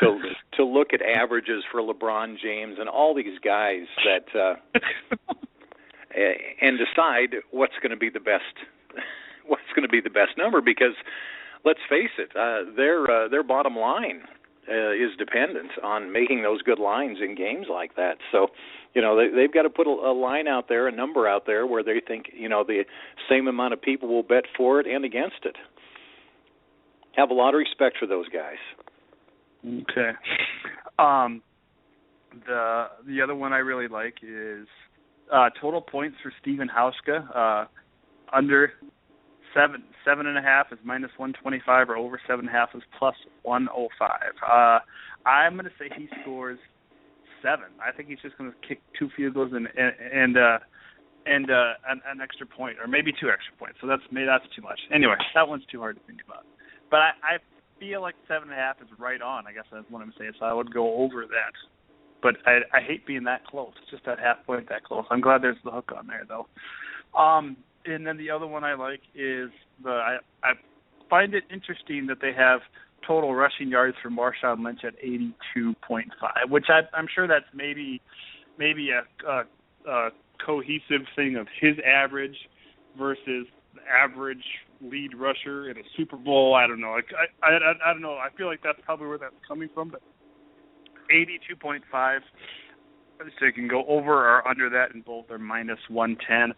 To look at averages for LeBron James and all these guys that and decide what's going to be the best number, because let's face it, their bottom line is dependent on making those good lines in games like that. So, they've got to put a line out there, a number out there where they think, the same amount of people will bet for it and against it. Have a lot of respect for those guys. Okay. The other one I really like is total points for Steven Hauschka. Under 7.5 is minus 125, or over 7.5 is plus 105. I'm going to say he scores 7. I think he's just going to kick 2 field goals and an extra point, or maybe 2 extra points. So that's too much. Anyway, that one's too hard to think about. But I feel like 7.5 is right on. I guess that's what I'm saying. So I would go over that. But I hate being that close, just that half point that close. I'm glad there's the hook on there, though. And then the other one I like is I find it interesting that they have total rushing yards for Marshawn Lynch at 82.5, which I'm sure that's maybe a cohesive thing of his average versus the average lead rusher in a Super Bowl. I don't know. I don't know. I feel like that's probably where that's coming from, but 82.5. So you can go over or under that, and both are minus 110.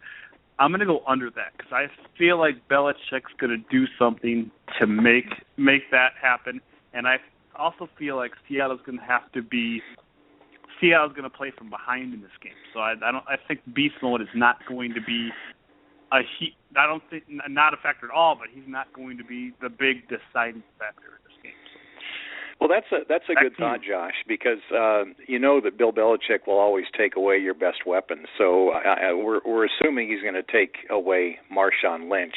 I'm going to go under that because I feel like Belichick's going to do something to make that happen, and I also feel like Seattle's going to play from behind in this game. So I think beast mode is not going to be not a factor at all, but he's not going to be the big deciding factor in this game. Well, that's a good thought, Josh, because you know that Bill Belichick will always take away your best weapon. So we're assuming he's going to take away Marshawn Lynch.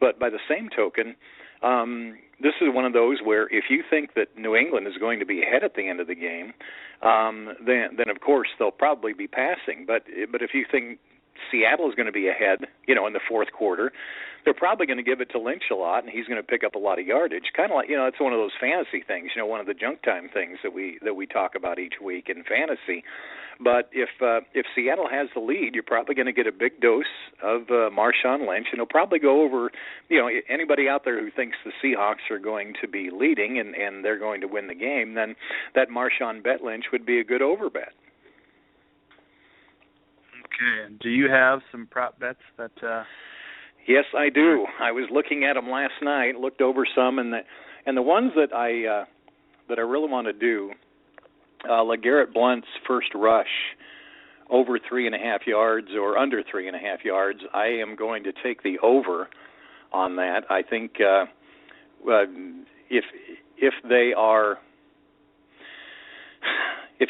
But by the same token, this is one of those where if you think that New England is going to be ahead at the end of the game, then of course they'll probably be passing. But if you think Seattle is going to be ahead, in the fourth quarter, they're probably going to give it to Lynch a lot, and he's going to pick up a lot of yardage. Kind of like, it's one of those fantasy things, one of the junk time things that we talk about each week in fantasy. But if Seattle has the lead, you're probably going to get a big dose of Marshawn Lynch, and he'll probably go over, anybody out there who thinks the Seahawks are going to be leading and they're going to win the game, then that Marshawn bet Lynch would be a good over bet. Okay. Do you have some prop bets that? Yes, I do. I was looking at them last night, looked over some, and the ones that I really want to do, LeGarrette Blount's first rush over 3.5 yards or under 3.5 yards. I am going to take the over on that. I think if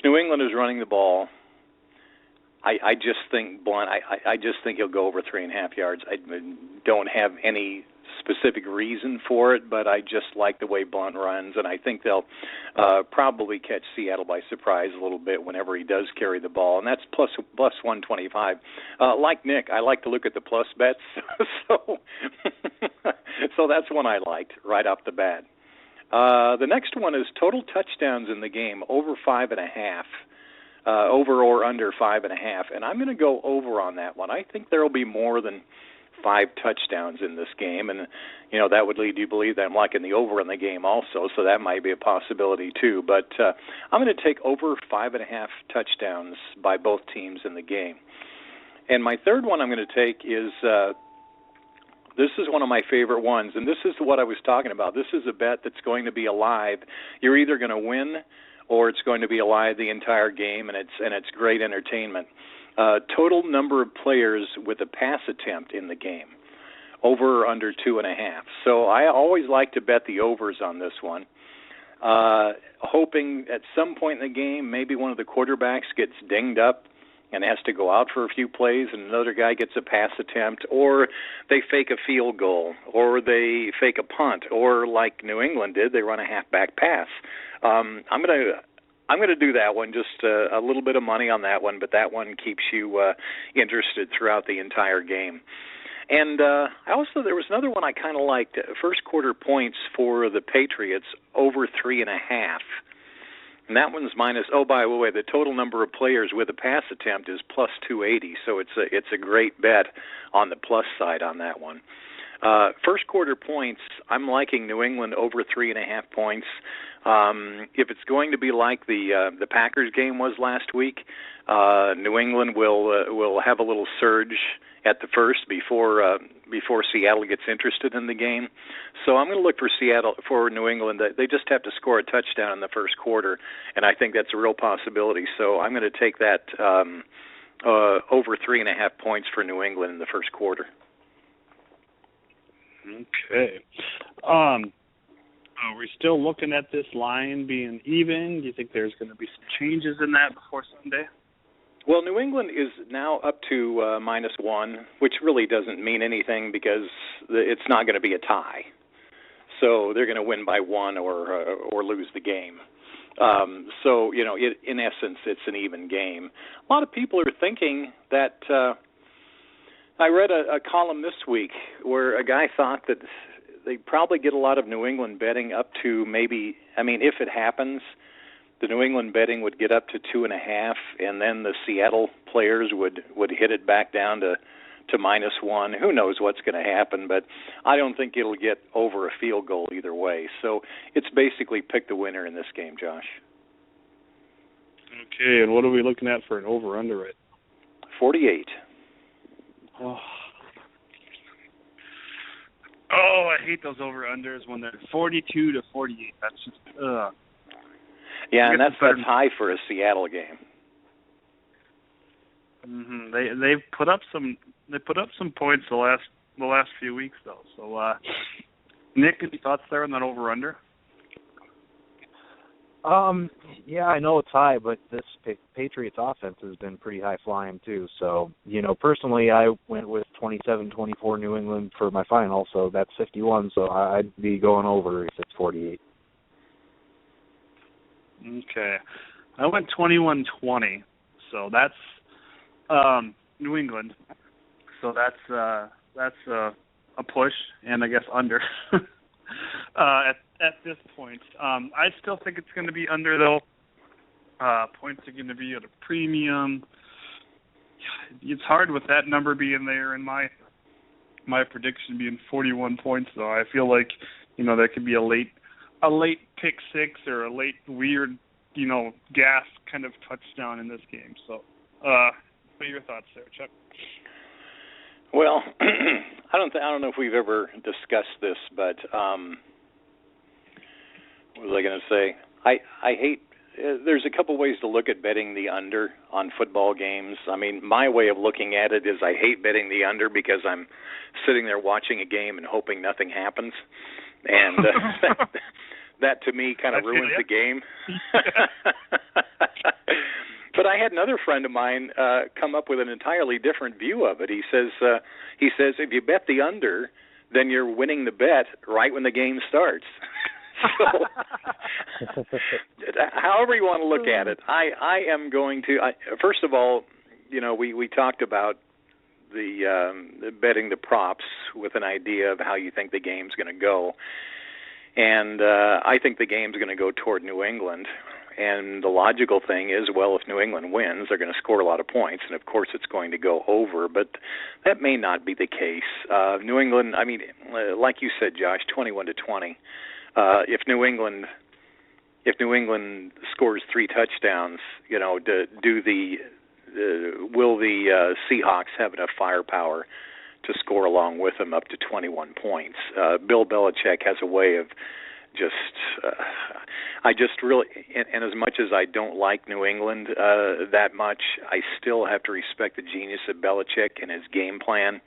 New England is running the ball, I just think Blount. I just think he'll go over 3.5 yards. I don't have any specific reason for it, but I just like the way Blount runs, and I think they'll probably catch Seattle by surprise a little bit whenever he does carry the ball, and that's plus 125. Like Nick, I like to look at the plus bets, so that's one I liked right off the bat. The next one is total touchdowns in the game over 5.5. Over or under 5.5, and I'm going to go over on that one. I think there will be more than 5 touchdowns in this game, and that would lead you to believe that I'm liking the over in the game also, so that might be a possibility too. But I'm going to take over 5.5 touchdowns by both teams in the game. And my third one I'm going to take is this is one of my favorite ones, and this is what I was talking about. This is a bet that's going to be alive. You're either going to win or it's going to be alive the entire game, and it's great entertainment. Total number of players with a pass attempt in the game, over or under 2.5. So I always like to bet the overs on this one, hoping at some point in the game maybe one of the quarterbacks gets dinged up and has to go out for a few plays, and another guy gets a pass attempt, or they fake a field goal, or they fake a punt, or like New England did, they run a halfback pass. I'm gonna do that one, just a little bit of money on that one, but that one keeps you interested throughout the entire game. And there was another one I kind of liked, first quarter points for the Patriots over 3.5. And that one's minus. Oh, by the way, the total number of players with a pass attempt is plus 280. So it's a great bet on the plus side on that one. First quarter points, I'm liking New England over 3.5 points. If it's going to be like the Packers game was last week, New England will have a little surge at the first before Seattle gets interested in the game. So I'm going to look for New England. They just have to score a touchdown in the first quarter, and I think that's a real possibility. So I'm going to take that over 3.5 points for New England in the first quarter. Okay. Are we still looking at this line being even? Do you think there's going to be some changes in that before Sunday? Well, New England is now up to -1, which really doesn't mean anything because it's not going to be a tie. So they're going to win by 1 or lose the game. So, in essence, it's an even game. A lot of people are thinking that I read a column this week where a guy thought that they probably get a lot of New England betting up to maybe, if it happens, the New England betting would get up to 2.5, and then the Seattle players would hit it back down to -1. Who knows what's going to happen, but I don't think it'll get over a field goal either way. So it's basically pick the winner in this game, Josh. Okay, and what are we looking at for an over-under rate? 48. Oh, I hate those over-unders when they're 42 to 48. That's just, Yeah, and that's high for a Seattle game. Mm-hmm. They've put up some points the last few weeks though. So, Nick, any thoughts there on that over/under? Yeah, I know it's high, but this Patriots offense has been pretty high flying too. So, personally, I went with 27-24 New England for my final, so that's 51. So I'd be going over if it's 48. Okay, I went 21-20, so that's New England. So that's a push, and I guess under. At this point, I still think it's going to be under though. Points are going to be at a premium. It's hard with that number being there and my prediction being 41 points though. I feel like there could be a late pick six or a late weird gas kind of touchdown in this game. So, what are your thoughts there, Chuck? Well, I don't know if we've ever discussed this, but what was I going to say? I hate. There's a couple ways to look at betting the under on football games. I mean, my way of looking at it is I hate betting the under because I'm sitting there watching a game and hoping nothing happens, and that to me kind of ruins the game. But I had another friend of mine come up with an entirely different view of it. He says if you bet the under, then you're winning the bet right when the game starts. So, however you want to look at it, I am going to. First of all, we talked about the betting the props with an idea of how you think the game's going to go, and I think the game's going to go toward New England. And the logical thing is, well, if New England wins, they're going to score a lot of points, and of course it's going to go over. But that may not be the case. New England, I mean, like you said, Josh, 21-20. If New England scores 3 touchdowns, will the Seahawks have enough firepower to score along with them up to 21 points? Bill Belichick has a way of I just really, and as much as I don't like New England that much, I still have to respect the genius of Belichick and his game plan.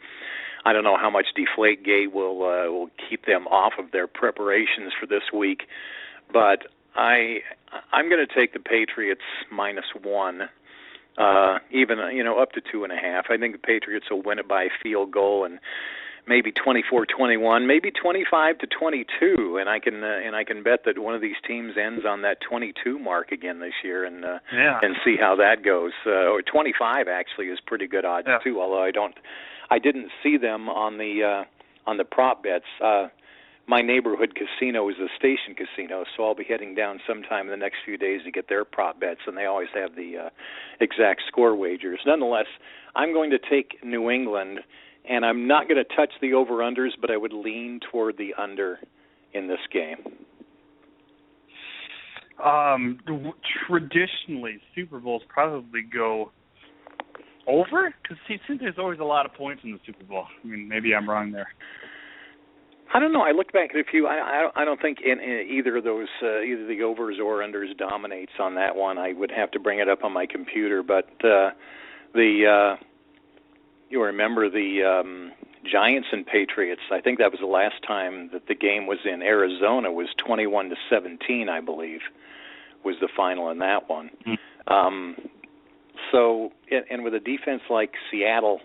I don't know how much Deflategate will keep them off of their preparations for this week, but I'm going to take the Patriots -1, even up to 2.5. I think the Patriots will win it by a field goal and maybe 24-21, maybe 25-22, and I can bet that one of these teams ends on that 22 mark again this year, and see how that goes. Or 25 actually is pretty good odds too, although I didn't see them on the prop bets. My neighborhood casino is a station casino, so I'll be heading down sometime in the next few days to get their prop bets, and they always have the exact score wagers. Nonetheless, I'm going to take New England. And I'm not going to touch the over-unders, but I would lean toward the under in this game. Traditionally, Super Bowls probably go over? Because since there's always a lot of points in the Super Bowl. I mean, maybe I'm wrong there. I don't know. I looked back at a few. I don't think in either of those, either the overs or unders dominates on that one. I would have to bring it up on my computer. But you remember the Giants and Patriots. I think that was the last time that the game was in Arizona. Was 21-17, I believe, was the final in that one. So, and with a defense like Seattle,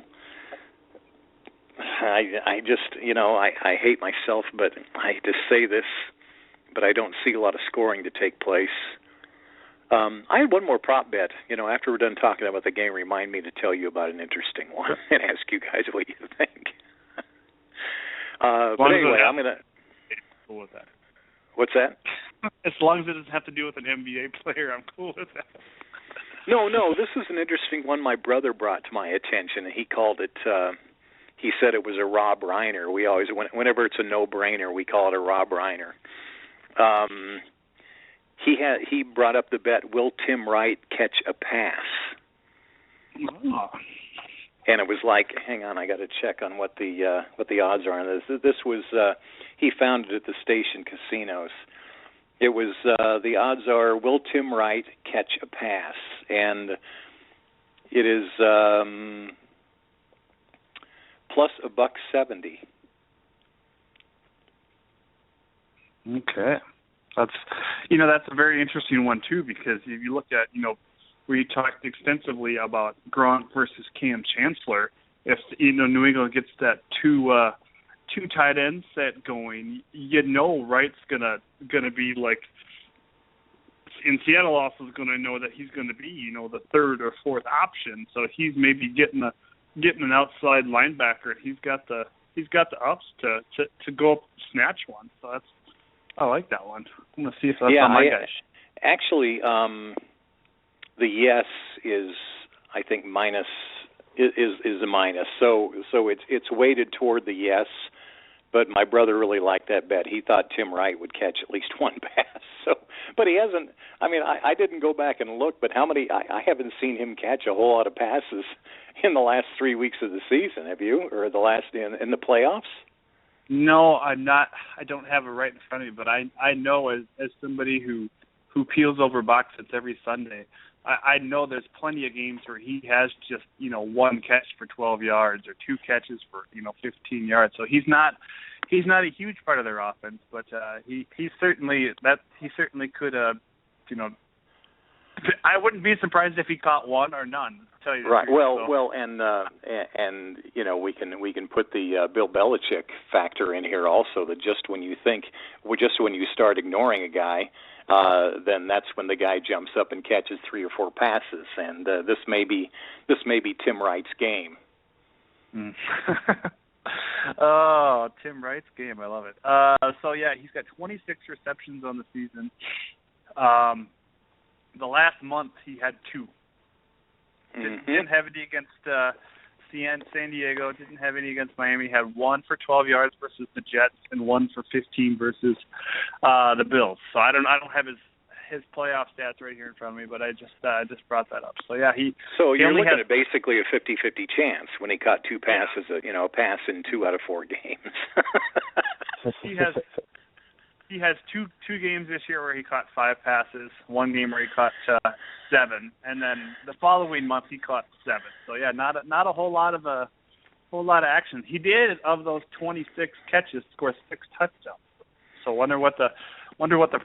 I just, I hate myself, but I hate to say this, but I don't see a lot of scoring to take place. I had one more prop bet. After we're done talking about the game, remind me to tell you about an interesting one and ask you guys what you think. But anyway, I'm going to... Cool with that. What's that? As long as it doesn't have to do with an NBA player, I'm cool with that. No, this is an interesting one my brother brought to my attention. He called it... he said it was a Rob Reiner. We always, whenever it's a no-brainer, we call it a Rob Reiner. He brought up the bet, will Tim Wright catch a pass? Oh. And it was like, hang on, I got to check on what the odds are on this. This was he found it at the station casinos. It was the odds are, will Tim Wright catch a pass? And it is plus $1.70. Okay. That's a very interesting one too, because if you look at, we talked extensively about Gronk versus Cam Chancellor. If New England gets that two tight end set going, Wright's gonna be like, in Seattle also is going to know that he's going to be the third or fourth option. So he's maybe getting an outside linebacker. He's got the ups to go up and snatch one. So I like that one. I'm going to see if that's on my guys. Actually, the yes is, I think, minus is a minus. So it's weighted toward the yes. But my brother really liked that bet. He thought Tim Wright would catch at least one pass. But he hasn't. I mean, I didn't go back and look, but how many? I haven't seen him catch a whole lot of passes in the last 3 weeks of the season. Have you, or the last in the playoffs? No, I'm not. I don't have it right in front of me, but I know as somebody who peels over box sets every Sunday, I know there's plenty of games where he has just one catch for 12 yards or two catches for 15 yards. So he's not a huge part of their offense, but he certainly could I wouldn't be surprised if he caught one or none. To tell you the right. truth, Well, and we can put the Bill Belichick factor in here also. That just when you start ignoring a guy, then that's when the guy jumps up and catches 3 or 4 passes, and this may be Tim Wright's game. Mm. Oh, Tim Wright's game! I love it. So yeah, he's got 26 receptions on the season. The last month he had 2. Didn't have any against San Diego. Didn't have any against Miami. Had 1 for 12 yards versus the Jets and 1 for 15 versus the Bills. So I don't have his playoff stats right here in front of me, but I just brought that up. So yeah, So you're looking at basically a 50-50 chance when he caught 2 passes, a pass in 2 out of 4 games. He has two games this year where he caught 5 passes, 1 game where he caught 7, and then the following month he caught 7. So yeah, not a whole lot of action. He did, of those 26 catches, score 6 touchdowns. So wonder what the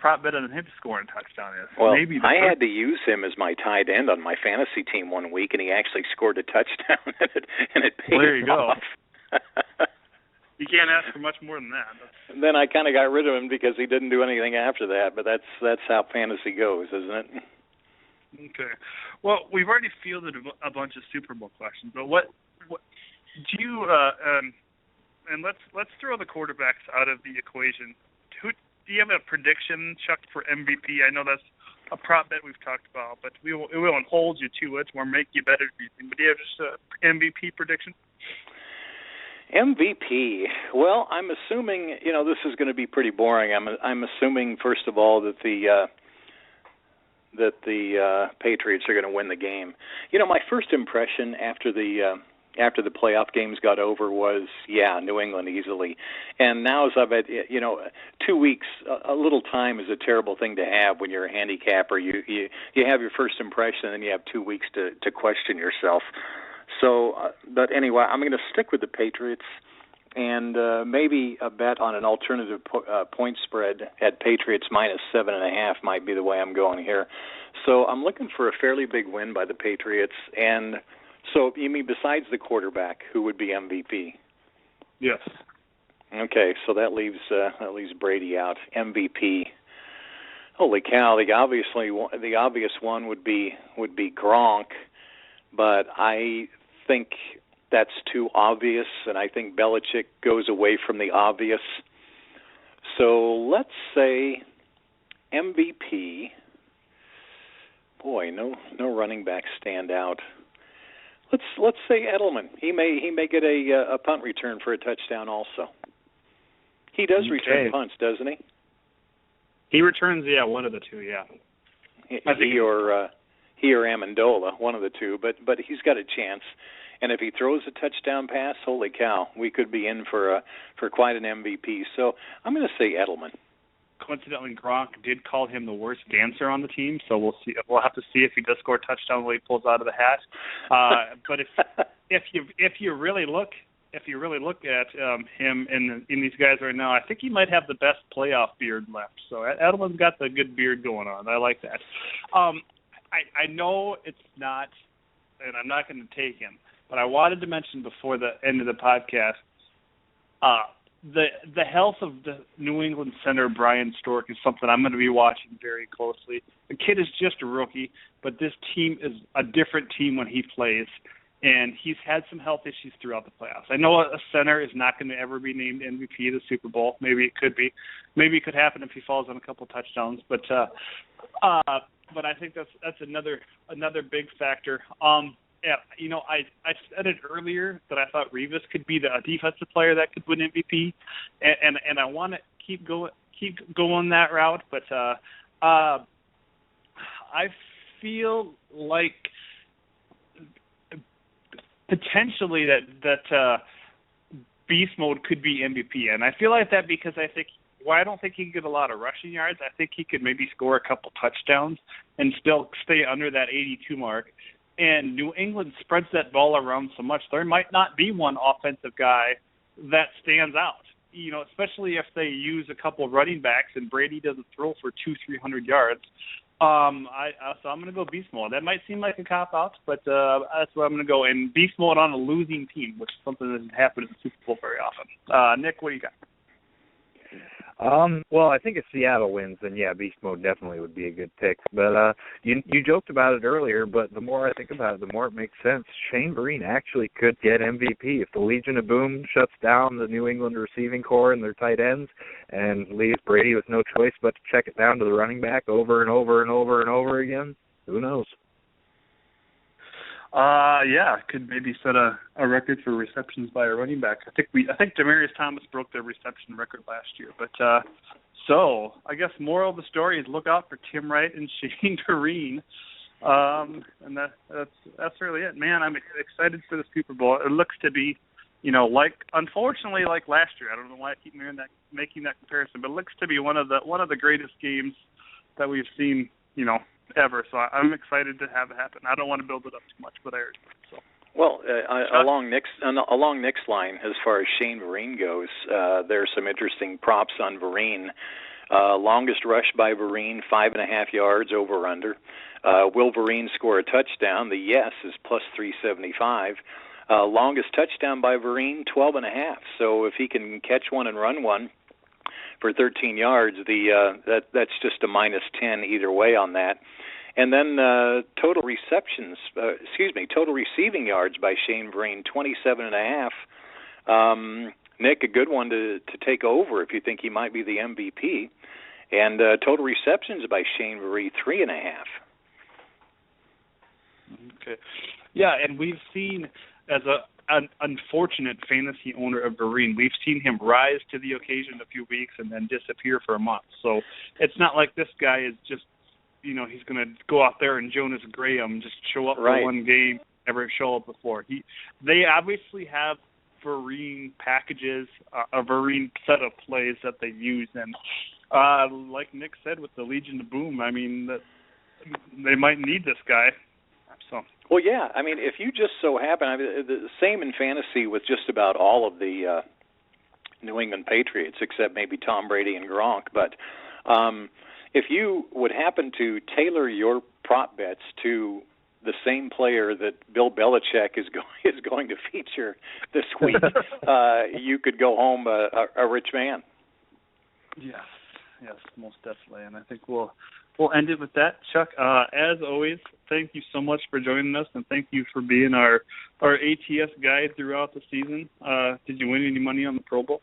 prop bet on him scoring touchdown is. Well, maybe I had to use him as my tight end on my fantasy team one week, and he actually scored a touchdown, and it paid there you off. Go. You can't ask for much more than that. Then I kind of got rid of him because he didn't do anything after that. But that's how fantasy goes, isn't it? Okay. Well, we've already fielded a bunch of Super Bowl questions, but what do you? And let's throw the quarterbacks out of the equation. Do you have a prediction, Chuck, for MVP? I know that's a prop bet we've talked about, but we won't hold you to it or make you bet at anything. But do you have just an MVP prediction? MVP. Well, I'm assuming this is going to be pretty boring. I'm assuming first of all that the Patriots are going to win the game. My first impression after the playoff games got over was New England easily. And now as I've had 2 weeks, a little time is a terrible thing to have when you're a handicapper. You have your first impression and then you have 2 weeks to question yourself. So, but anyway, I'm going to stick with the Patriots and maybe a bet on an alternative point spread at Patriots minus 7.5 might be the way I'm going here. So I'm looking for a fairly big win by the Patriots. And so you mean besides the quarterback, who would be MVP? Yes. Okay, so that leaves Brady out. MVP. Holy cow! The obvious one would be Gronk. But I think that's too obvious, and I think Belichick goes away from the obvious. So let's say MVP. Boy, no running backs stand out. Let's say Edelman. He may get a punt return for a touchdown also. He does return punts, doesn't he? He returns, one of the two, yeah. He or Amendola, one of the two, but he's got a chance. And if he throws a touchdown pass, holy cow, we could be in for quite an MVP. So I'm going to say Edelman. Coincidentally, Gronk did call him the worst dancer on the team, so we'll see. We'll have to see if he does score a touchdown when he pulls out of the hat. But if you really look if you really look at him in these guys right now, I think he might have the best playoff beard left. So Edelman's got the good beard going on. I like that. I know it's not, and I'm not going to take him, but I wanted to mention before the end of the podcast, the health of the New England center, Brian Stork, is something I'm going to be watching very closely. The kid is just a rookie, but this team is a different team when he plays, and he's had some health issues throughout the playoffs. I know a center is not going to ever be named MVP of the Super Bowl. Maybe it could be. Maybe it could happen if he falls on a couple touchdowns, but I think that's another big factor. Yeah, you know, I said it earlier that I thought Revis could be the defensive player that could win MVP, and I want to keep going that route. But I feel like potentially that Beast Mode could be MVP, and I feel like that because I don't think he could get a lot of rushing yards. I think he could maybe score a couple touchdowns and still stay under that 82 mark. And New England spreads that ball around so much, there might not be one offensive guy that stands out. You know, especially if they use a couple running backs and Brady doesn't throw for 200-300 yards. So I'm going to go Beast Mode. That might seem like a cop-out, but that's where I'm going to go. And Beast Mode on a losing team, which is something that doesn't happen in the Super Bowl very often. Nick, what do you got? Well, I think if Seattle wins, then yeah, Beast Mode definitely would be a good pick. But you joked about it earlier, but the more I think about it, the more it makes sense. Shane Vereen actually could get MVP if the Legion of Boom shuts down the New England receiving core and their tight ends and leaves Brady with no choice but to check it down to the running back over and over and over and over again. Who knows? Yeah, could maybe set a record for receptions by a running back. I think Demaryius Thomas broke their reception record last year. But so I guess moral of the story is look out for Tim Wright and Shane Vereen. And that's really it, man. I'm excited for the Super Bowl. It looks to be, you know, unfortunately like last year. I don't know why I keep making that comparison, but it looks to be one of the greatest games that we've seen, you know, ever. So I'm excited to have it happen. I don't want to build it up too much, but I already do. So. Well, along Nick's line, as far as Shane Vereen goes, there's some interesting props on Vereen. Longest rush by Vereen, 5.5 yards over under. Will Vereen score a touchdown? The yes is plus 375. Longest touchdown by Vereen, 12.5. So if he can catch one and run one for 13 yards, that's just a minus 10 either way on that. And then total receiving yards by Shane Vereen, 27.5. Nick, a good one to take over if you think he might be the MVP. And total receptions by Shane Vereen, 3.5. Okay. Yeah, and we've seen, as an unfortunate fantasy owner of Vereen, we've seen him rise to the occasion a few weeks and then disappear for a month. So it's not like this guy is just, you know, he's going to go out there and Jonas Graham just show up for one game, never show up before. They obviously have Vereen packages, a Vereen set of plays that they use, and like Nick said with the Legion of Boom, I mean, they might need this guy. So. Well, yeah. I mean, if you just so happen, the same in fantasy with just about all of the New England Patriots, except maybe Tom Brady and Gronk. But if you would happen to tailor your prop bets to the same player that Bill Belichick is going to feature this week, you could go home a rich man. Yes, most definitely. And I think we'll end it with that. Chuck, as always, thank you so much for joining us, and thank you for being our ATS guide throughout the season. Did you win any money on the Pro Bowl?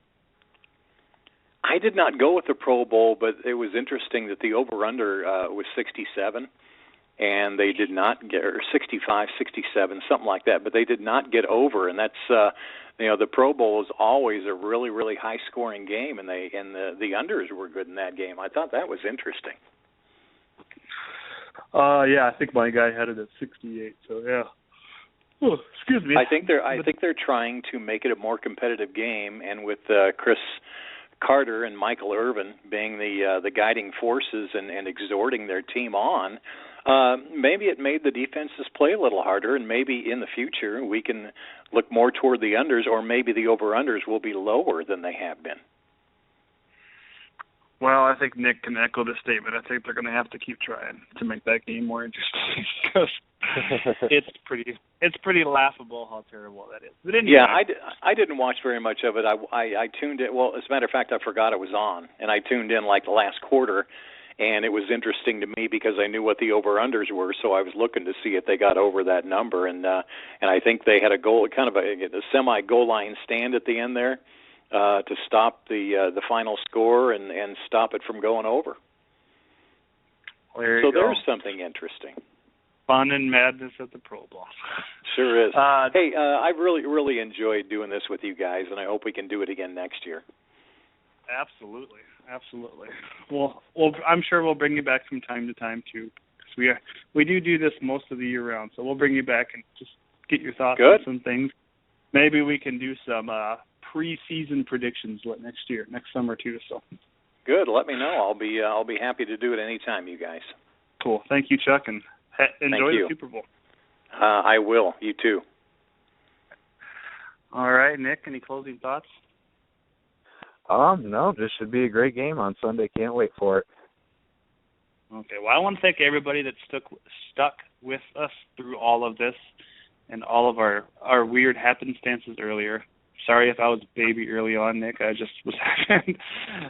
I did not go with the Pro Bowl, but it was interesting that the over-under was 67, and they did not get, or 65, 67, something like that, but they did not get over, and that's, the Pro Bowl is always a really, really high-scoring game, and the unders were good in that game. I thought that was interesting. Yeah, I think my guy had it at 68, so yeah. Oh, excuse me. I think they're trying to make it a more competitive game, and with Chris Carter and Michael Irvin being the guiding forces and exhorting their team on, Maybe it made the defenses play a little harder, and maybe in the future we can look more toward the unders, or maybe the over-unders will be lower than they have been. Well, I think Nick can echo this statement. I think they're going to have to keep trying to make that game more interesting because it's pretty laughable how terrible that is. But anyway. Yeah, I didn't watch very much of it. I tuned in. Well, as a matter of fact, I forgot it was on, and I tuned in like the last quarter, and it was interesting to me because I knew what the over-unders were, so I was looking to see if they got over that number, and I think they had a goal, kind of a semi-goal line stand at the end there. To stop the final score and stop it from going over. So there's something interesting. Fun and madness at the Pro Bowl. Sure is. Hey, I've really enjoyed doing this with you guys, and I hope we can do it again next year. Absolutely. Well, I'm sure we'll bring you back from time to time too, because we do this most of the year round. So we'll bring you back and just get your thoughts on some things. Maybe we can do some pre-season predictions next summer too. So good. Let me know. I'll be happy to do it anytime, you guys. Cool. Thank you, Chuck, and enjoy the Super Bowl. I will. You too. All right, Nick. Any closing thoughts? No. This should be a great game on Sunday. Can't wait for it. Okay. Well, I want to thank everybody that stuck with us through all of this and all of our weird happenstances earlier. Sorry if I was a baby early on, Nick. I just was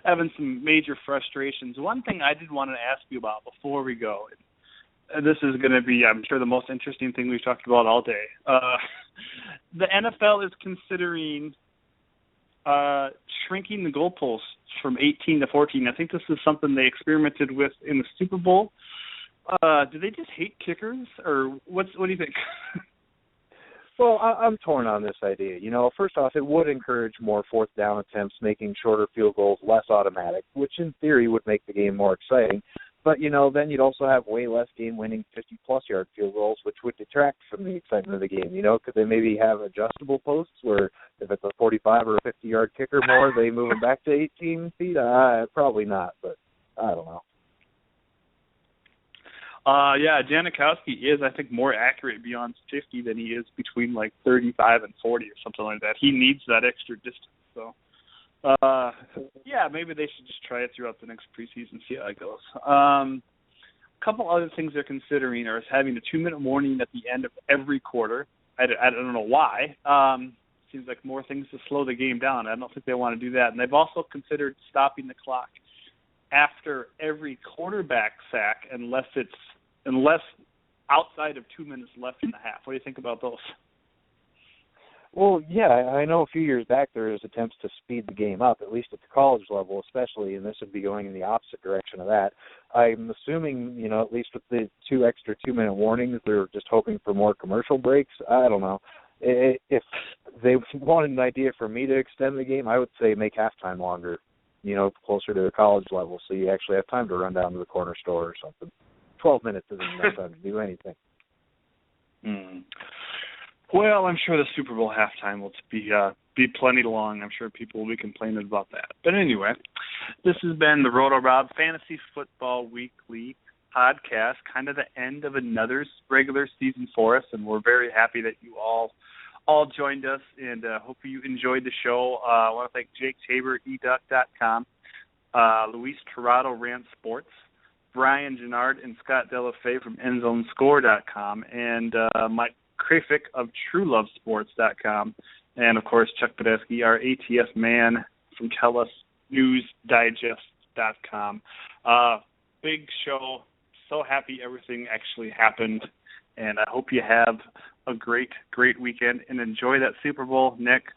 having some major frustrations. One thing I did want to ask you about before we go, and this is going to be, I'm sure, the most interesting thing we've talked about all day. The NFL is considering shrinking the goalposts from 18 to 14. I think this is something they experimented with in the Super Bowl. Do they just hate kickers, or what do you think? Well, I'm torn on this idea. First off, it would encourage more fourth down attempts, making shorter field goals less automatic, which in theory would make the game more exciting. But, then you'd also have way less game-winning 50-plus yard field goals, which would detract from the excitement of the game. Could they maybe have adjustable posts where if it's a 45 or a 50-yard kicker more, they move them back to 18 feet? Probably not, but I don't know. Yeah, Janikowski is, I think, more accurate beyond 50 than he is between, 35 and 40 or something like that. He needs that extra distance. So, yeah, maybe they should just try it throughout the next preseason, see how it goes. A couple other things they're considering are having a 2-minute warning at the end of every quarter. I don't know why. Seems like more things to slow the game down. I don't think they want to do that. And they've also considered stopping the clock after every quarterback sack unless outside of 2 minutes left in the half. What do you think about those? Well, yeah, I know a few years back there was attempts to speed the game up, at least at the college level especially, and this would be going in the opposite direction of that. I'm assuming, at least with the 2 extra 2-minute warnings, they're just hoping for more commercial breaks. I don't know. If they wanted an idea for me to extend the game, I would say make halftime longer, closer to the college level, so you actually have time to run down to the corner store or something. 12 minutes isn't enough time to do anything. Well, I'm sure the Super Bowl halftime will be plenty long. I'm sure people will be complaining about that. But anyway, this has been the RotoRob Fantasy Football Weekly podcast, kind of the end of another regular season for us, and we're very happy that you all joined us, and hope you enjoyed the show. I want to thank Jake Tabor, eDuck.com, Luis Tirado, Rand Sports, Brian Gennard and Scott Delafay from EndZoneScore.com, and Mike Krafik of TrueLoveSports.com, and, of course, Chuck Podesky, our ATS man from TellUsNewsDigest.com. Big show. So happy everything actually happened, and I hope you have a great, great weekend and enjoy that Super Bowl. Nick,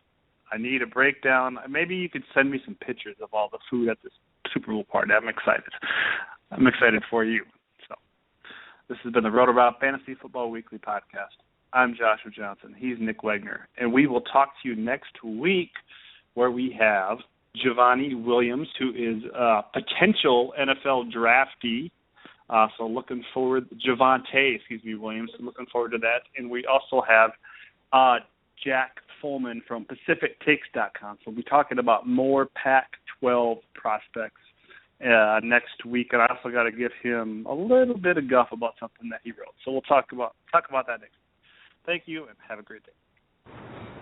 I need a breakdown. Maybe you could send me some pictures of all the food at this Super Bowl party. I'm excited. I'm excited for you. So this has been the RotoRob Fantasy Football Weekly podcast. I'm Joshua Johnson. He's Nick Wagner. And we will talk to you next week where we have Giovanni Williams, who is a potential NFL draftee. So looking forward, Williams, looking forward to that. And we also have Jack Fulman from PacificTakes.com. So we'll be talking about more Pac-12 prospects next week, and I also got to give him a little bit of guff about something that he wrote. So we'll talk about that next. Thank you, and have a great day.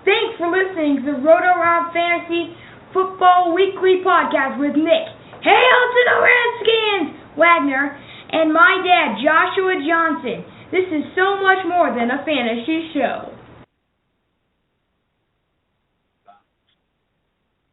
Thanks for listening to the RotoRob Fantasy Football Weekly Podcast with Nick. Hail to the Redskins, Wagner, and my dad, Joshua Johnson. This is so much more than a fantasy show.